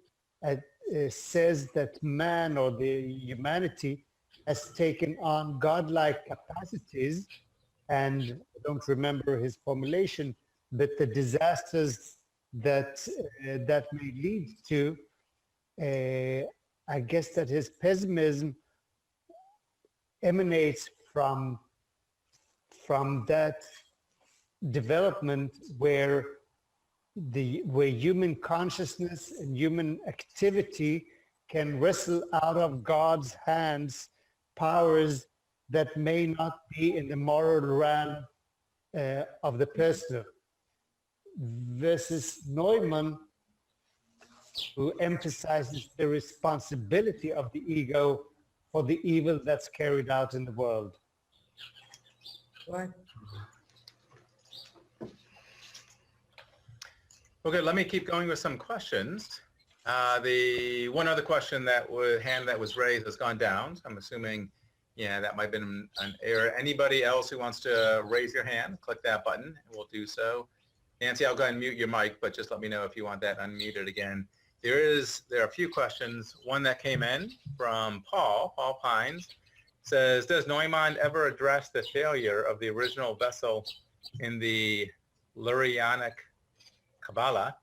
says that man or the humanity has taken on godlike capacities, and I don't remember his formulation, but the disasters that that may lead to, I guess that his pessimism emanates from that development where human consciousness and human activity can wrestle out of God's hands powers that may not be in the moral realm of the person, versus Neumann, who emphasizes the responsibility of the ego for the evil that's carried out in the world. Right. Okay, let me keep going with some questions. The one other question that was raised has gone down. So I'm assuming, yeah, that might have been an error. Anybody else who wants to raise your hand, click that button, and we'll do so. Nancy, I'll go ahead and mute your mic, but just let me know if you want that unmuted again. There are a few questions. One that came in from Paul Pines, says, does Neumann ever address the failure of the original vessel in the Lurianic Kabbalah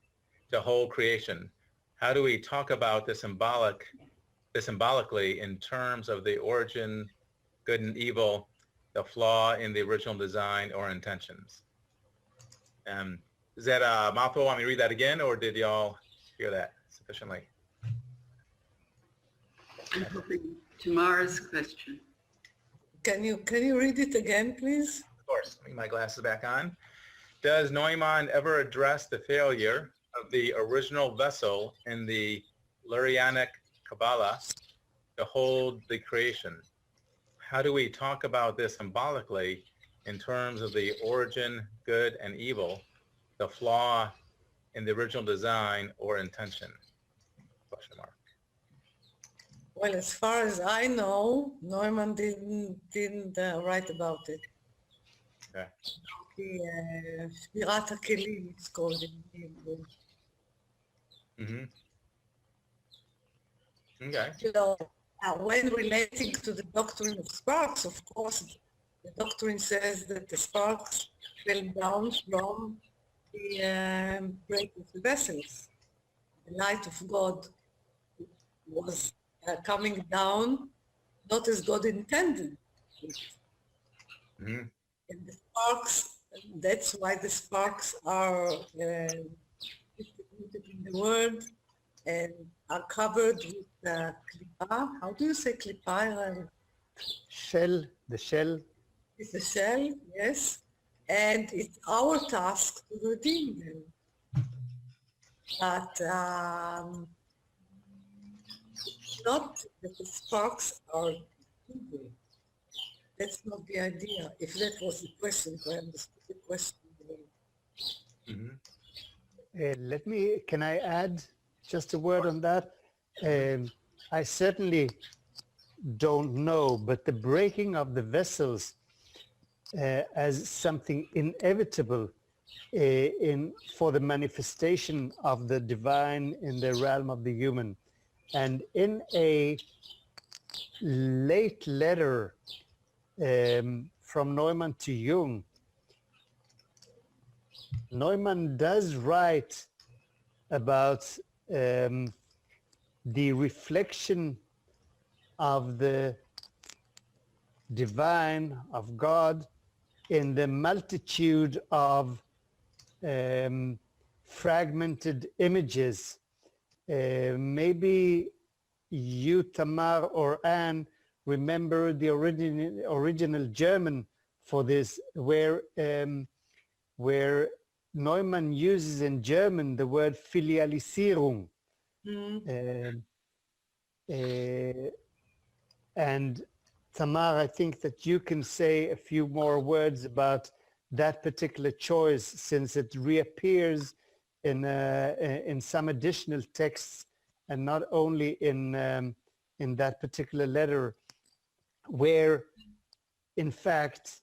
to hold creation? How do we talk about this symbolically in terms of the origin, good and evil, the flaw in the original design or intentions? Is that a mouthful? Want me to read that again, or did y'all hear that sufficiently? I'm hoping Tamara's question. Can you read it again, please? Of course. Let me get my glasses back on. Does Neumann ever address the failure of the original vessel in the Lurianic Kabbalah to hold the creation? How do we talk about this symbolically in terms of the origin, good and evil, the flaw in the original design or intention? Question mark. Well, as far as I know, Neumann didn't write about it. Okay. שבירת הכלים, it's called in Hebrew. Mm-hmm. Okay. You know, when relating to the doctrine of sparks, of course, the doctrine says that the sparks fell down from the break of the vessels. The light of God was coming down, not as God intended. Mm-hmm. And the sparks, that's why the sparks are distributed in the world and are covered with klipa. How do you say klipa? Shell, the shell. It's the shell, yes, and it's our task to redeem them. But not that the sparks are evil. That's not the idea. If that was the question, if I understood the question. Can I add just a word on that? I certainly don't know, but the breaking of the vessels as something inevitable for the manifestation of the divine in the realm of the human. And in a late letter from Neumann to Jung, Neumann does write about the reflection of the divine, of God, in the multitude of fragmented images. Maybe you, Tamar or Anne, remember the original German for this, where Neumann uses in German the word Filialisierung. And Tamar, I think that you can say a few more words about that particular choice, since it reappears in some additional texts, and not only in that particular letter, where in fact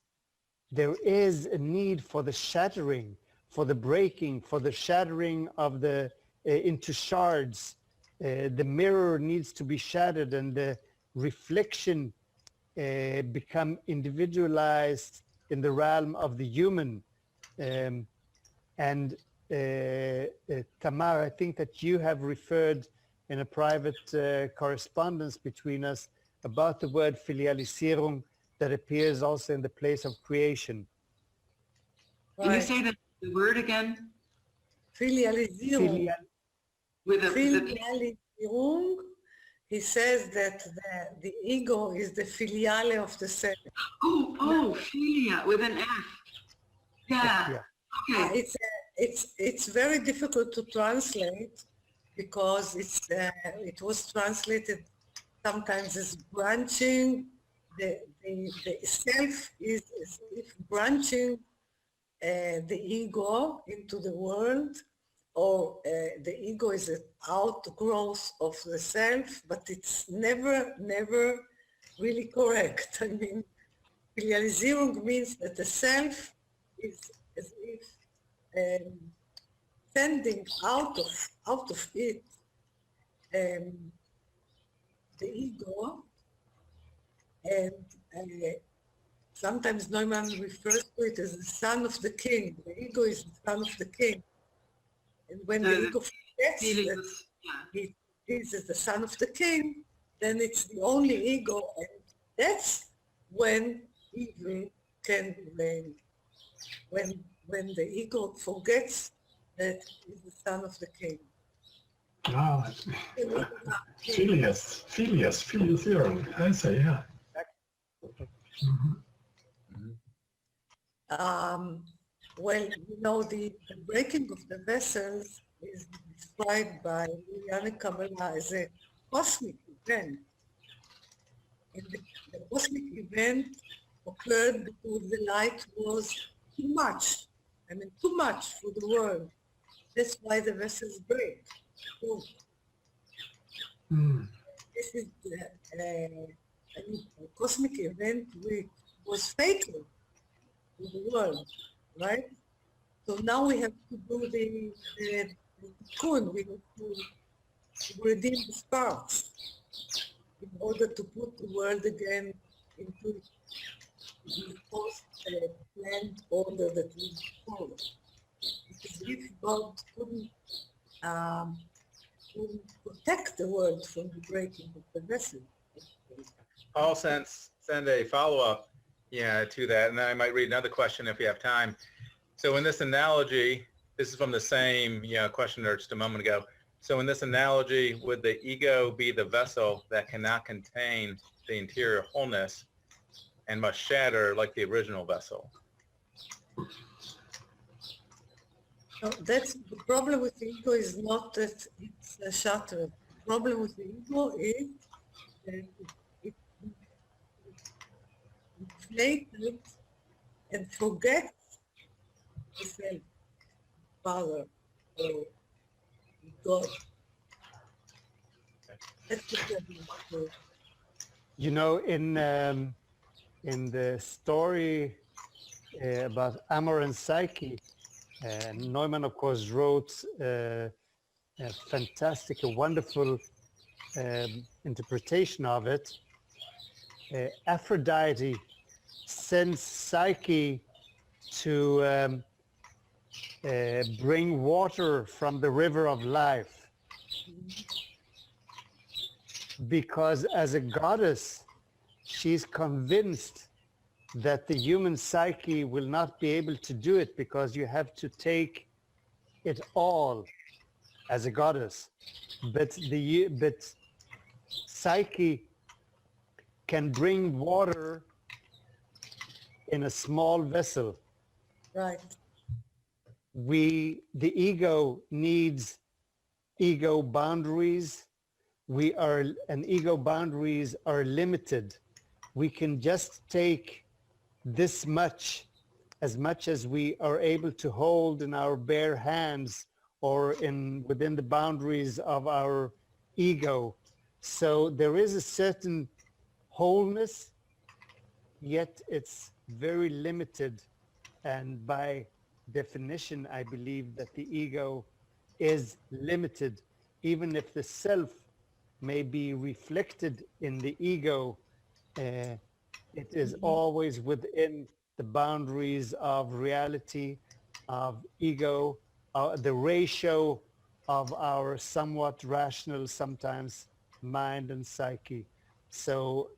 there is a need for the shattering, for the breaking, for the shattering of the into shards. The mirror needs to be shattered, and the reflection become individualized in the realm of the human. And Tamar, I think that you have referred in a private correspondence between us about the word Filialisierung that appears also in the place of creation. Can you say the word again? Filialisierung. With a Filialisierung, he says that the ego is the filiale of the self. Oh, filia with an F. Yeah. Okay. It's very difficult to translate, because it was translated sometimes as branching. The self is as if branching the ego into the world, or the ego is an outgrowth of the self, but it's never really correct. I mean, Filialisierung means that the self is as if sending out of it the ego, and sometimes Neumann refers to it as the son of the king. The ego is the son of the king. And when the ego forgets that he is the son of the king, then it's the only ego, and that's when evil can reign. When the ego forgets that he's the son of the king. Ah, Filialisierung, I say, yeah. Well, the breaking of the vessels is described by Liliana Kabbalah as a cosmic event. And the cosmic event occurred because the light was too much. I mean, too much for the world. That's why the vessels break. So, this is a cosmic event which was fatal to the world, right? So now we have to do the tikkun. We have to redeem the sparks in order to put the world again into the post-planned order that we follow. Because if God couldn't protect the world from the breaking of the vessel. I'll send a follow-up to that, and then I might read another question if we have time. So in this analogy, this is from the same question there just a moment ago. So in this analogy, would the ego be the vessel that cannot contain the interior wholeness? and must shatter like the original vessel. So that's the problem with the ego is not that it's a shattered. The problem with the ego is that it inflated and forgets the self, Father, or God. That's the problem. So, You know, in the story about Amor and Psyche, Neumann, of course, wrote a fantastic, a wonderful interpretation of it. Aphrodite sends Psyche to bring water from the river of life, because as a goddess, she's convinced that the human psyche will not be able to do it, because you have to take it all as a goddess. But Psyche can bring water in a small vessel. right. The ego needs ego boundaries. Ego boundaries are limited. We can just take this much as we are able to hold in our bare hands or within the boundaries of our ego. So there is a certain wholeness, yet it's very limited. And by definition, I believe that the ego is limited, even if the self may be reflected in the ego, it is always within the boundaries of reality, of ego, the ratio of our somewhat rational, sometimes mind and psyche. So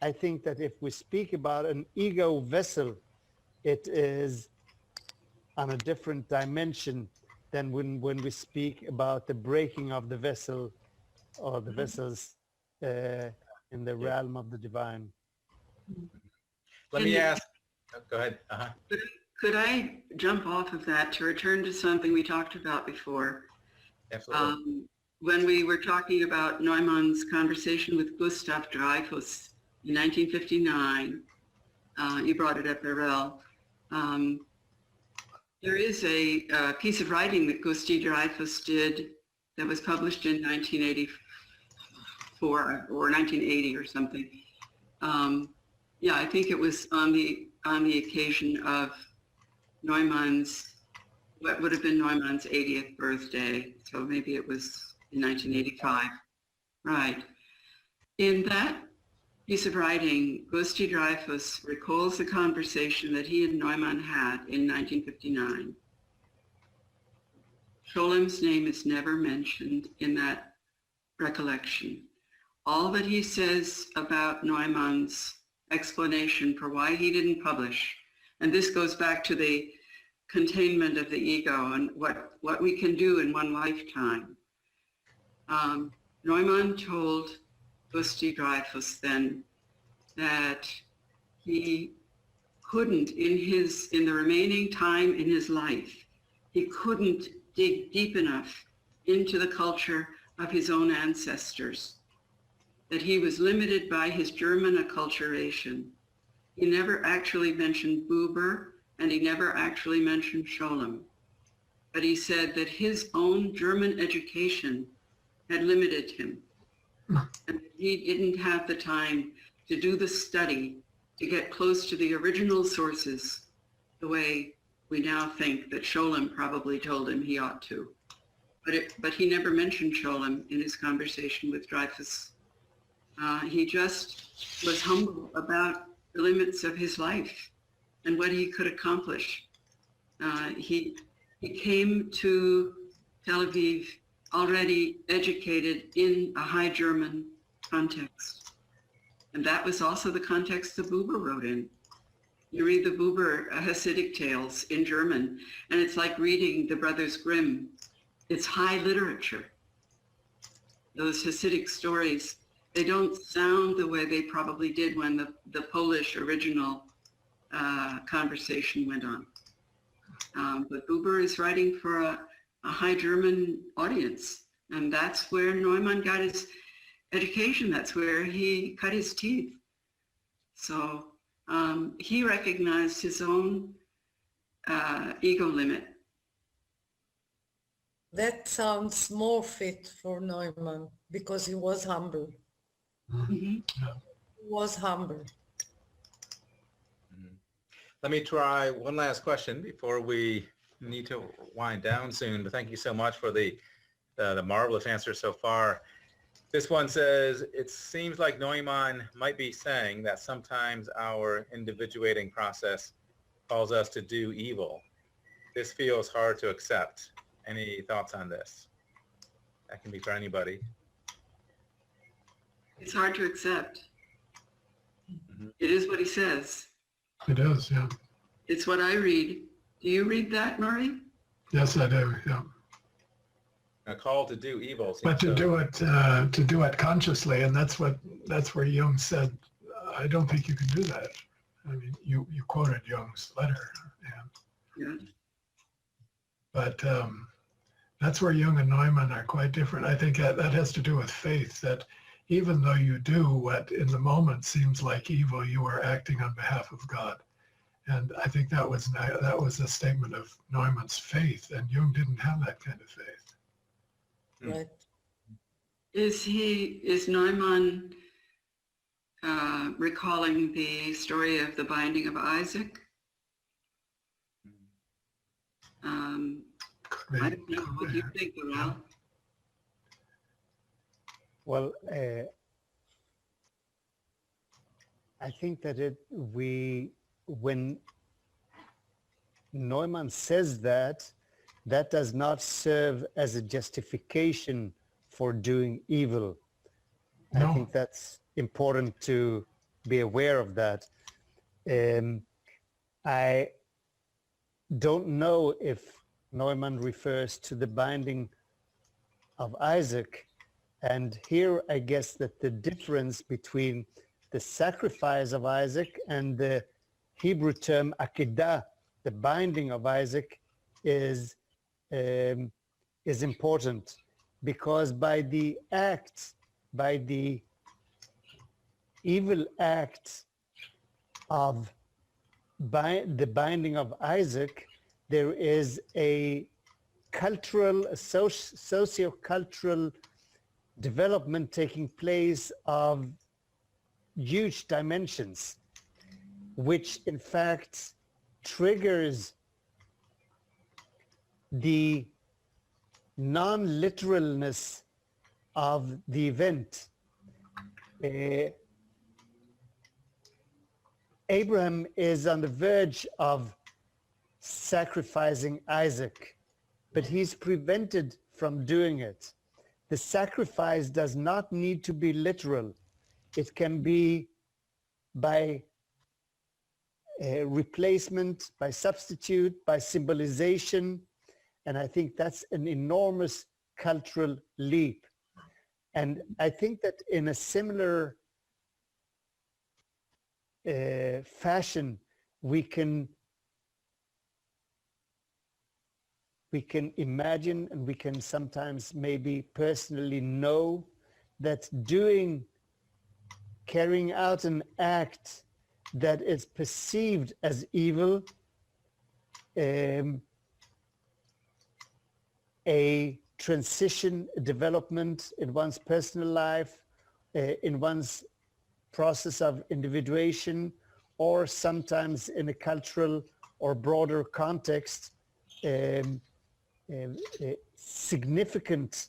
I think that if we speak about an ego vessel, it is on a different dimension than when we speak about the breaking of the vessel or the vessels in the realm of the divine. Let me ask, go ahead. Could I jump off of that to return to something we talked about before? Absolutely. When we were talking about Neumann's conversation with Gustav Dreyfus in 1959, you brought it up, Erich. There is a piece of writing that Gustav Dreyfus did that was published in 1984 or 1980 or something. Yeah, I think it was on the occasion of Neumann's, what would have been Neumann's 80th birthday. So maybe it was in 1985. Right. In that piece of writing, Gustav Dreyfus recalls the conversation that he and Neumann had in 1959. Scholem's name is never mentioned in that recollection. All that he says about Neumann's explanation for why he didn't publish, and this goes back to the containment of the ego and what we can do in one lifetime. Neumann told Gustav Dreyfus then that he couldn't, in the remaining time in his life, he couldn't dig deep enough into the culture of his own ancestors, that he was limited by his German acculturation. He never actually mentioned Buber, and he never actually mentioned Scholem. But he said that his own German education had limited him. And he didn't have the time to do the study to get close to the original sources the way we now think that Scholem probably told him he ought to. But he never mentioned Scholem in his conversation with Dreyfus. He just was humble about the limits of his life and what he could accomplish. He came to Tel Aviv already educated in a High German context. And that was also the context that Buber wrote in. You read the Buber Hasidic tales in German, and it's like reading the Brothers Grimm. It's high literature. Those Hasidic stories, They don't sound the way they probably did when the Polish original conversation went on. But Buber is writing for a High German audience, and that's where Neumann got his education. That's where he cut his teeth. So he recognized his own ego limit. That sounds more fit for Neumann because he was humble. Mhm. He was humble. Let me try one last question before we need to wind down soon. But thank you so much for the marvelous answer so far. This one says, it seems like Neumann might be saying that sometimes our individuating process calls us to do evil. This feels hard to accept. Any thoughts on this? That can be for anybody. It's hard to accept. It is what he says. It is, yeah. It's what I read. Do you read that, Murray? Yes, I do, yeah. A call to do evil. seems But to so- do it consciously, and that's where Jung said, I don't think you can do that. I mean, you quoted Jung's letter, Yeah. but that's where Jung and Neumann are quite different. I think that has to do with faith, that even though you do what in the moment seems like evil, you are acting on behalf of God. And I think that was a statement of Neumann's faith, and Jung didn't have that kind of faith. Right. Is Neumann recalling the story of the binding of Isaac? I don't know. What do you think, Laurel? Well, I think that when Neumann says that, that does not serve as a justification for doing evil. No. I think that's important to be aware of that. I don't know if Neumann refers to the binding of Isaac. And here I guess that the difference between the sacrifice of Isaac and the Hebrew term akedah, the binding of Isaac, is important, because by the evil act of the binding of Isaac, there is a socio-cultural development taking place of huge dimensions, which in fact triggers the non-literalness of the event. Abraham is on the verge of sacrificing Isaac, but he's prevented from doing it. The sacrifice does not need to be literal. It can be by replacement, by substitute, by symbolization. And I think that's an enormous cultural leap. And I think that in a similar fashion, we can imagine, and we can sometimes maybe personally know that carrying out an act that is perceived as evil, a transition, a development in one's personal life, in one's process of individuation, or sometimes in a cultural or broader context, significant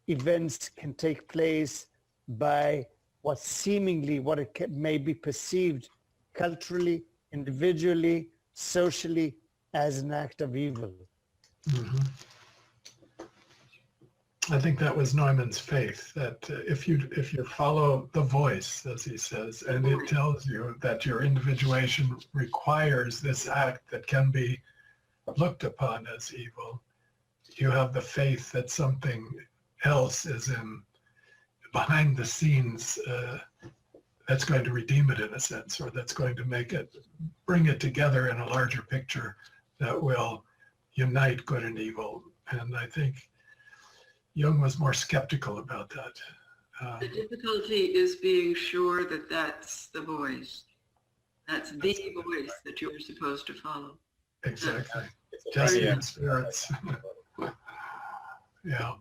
events can take place by what may be perceived culturally, individually, socially as an act of evil. Mm-hmm. I think that was Neumann's faith, that if you follow the voice, as he says, and it tells you that your individuation requires this act that can be looked upon as evil, you have the faith that something else is in behind the scenes that's going to redeem it in a sense, or that's going to bring it together in a larger picture that will unite good and evil. And I think Jung was more skeptical about that. The difficulty is being sure that that's the voice. That's the voice that you're supposed to follow. Exactly. It's a Testing very- the spirits. Yeah.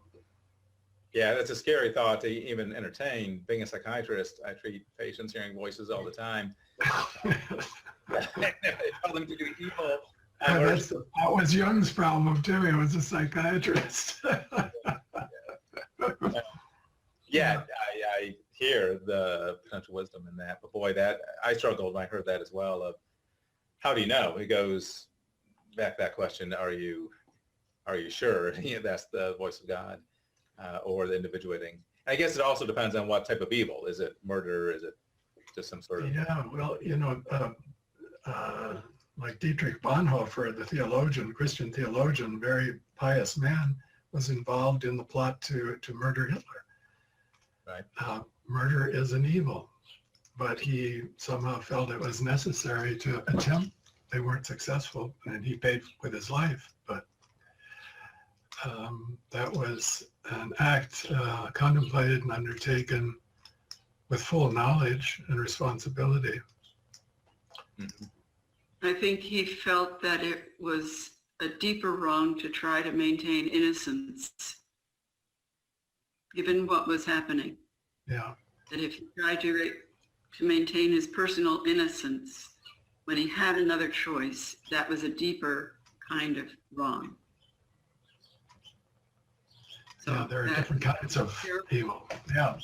Yeah, that's a scary thought to even entertain. Being a psychiatrist, I treat patients hearing voices all the time. They tell them to do evil. That was Jung's problem too. He was a psychiatrist. Yeah, I hear the potential wisdom in that. But boy, that I struggled when I heard that as well. Of how do you know? It goes back to that question: Are you sure that's the voice of God, or the individuating? I guess it also depends on what type of evil. Is it murder? Is it just some sort of? Yeah. Well, like Dietrich Bonhoeffer, the theologian, Christian theologian, very pious man, was involved in the plot to murder Hitler. Right. Murder is an evil, but he somehow felt it was necessary to attempt. They weren't successful, and he paid with his life. But that was an act contemplated and undertaken with full knowledge and responsibility. Mhm. I think he felt that it was a deeper wrong to try to maintain innocence, given what was happening. Yeah. That if he tried to maintain his personal innocence when he had another choice, that was a deeper kind of wrong. So Yeah, there are that- different kinds of evil. Yeah.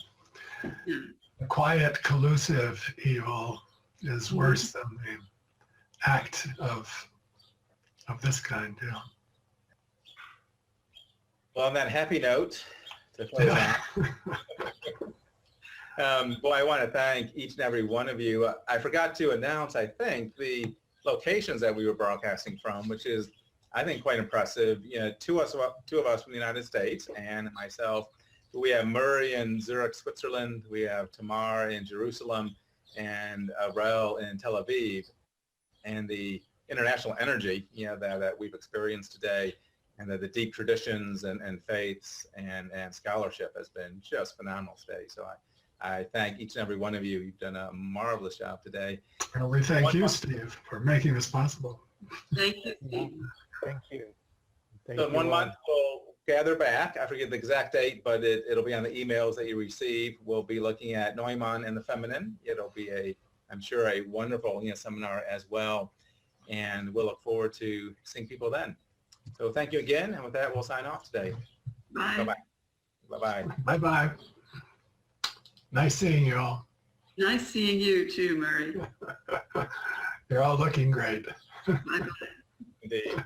Yeah. The quiet, collusive evil is worse than the act of this kind. Yeah. Well, on that happy note, to close Yeah. out, boy, I want to thank each and every one of you. I forgot to announce, I think, the locations that we were broadcasting from, which is, I think, quite impressive. Two of us from the United States, Anne and myself. We have Murray in Zurich, Switzerland. We have Tamar in Jerusalem, and Rel in Tel Aviv. And the international energy, that we've experienced today, and the deep traditions and faiths and scholarship has been just phenomenal today. So I thank each and every one of you. You've done a marvelous job today. Well, we thank you, Steve, for making this possible. Thank you, Steve. Thank you. Thank So in you 1 all. month, we'll gather back. I forget the exact date, but it'll be on the emails that you receive. We'll be looking at Neumann and the feminine. It'll be I'm sure, a wonderful seminar as well. And we'll look forward to seeing people then. So thank you again. And with that, we'll sign off today. Bye. Bye-bye. Bye-bye. Bye-bye. Nice seeing you all. Nice seeing you too, Murray. You're all looking great. Bye-bye. Indeed.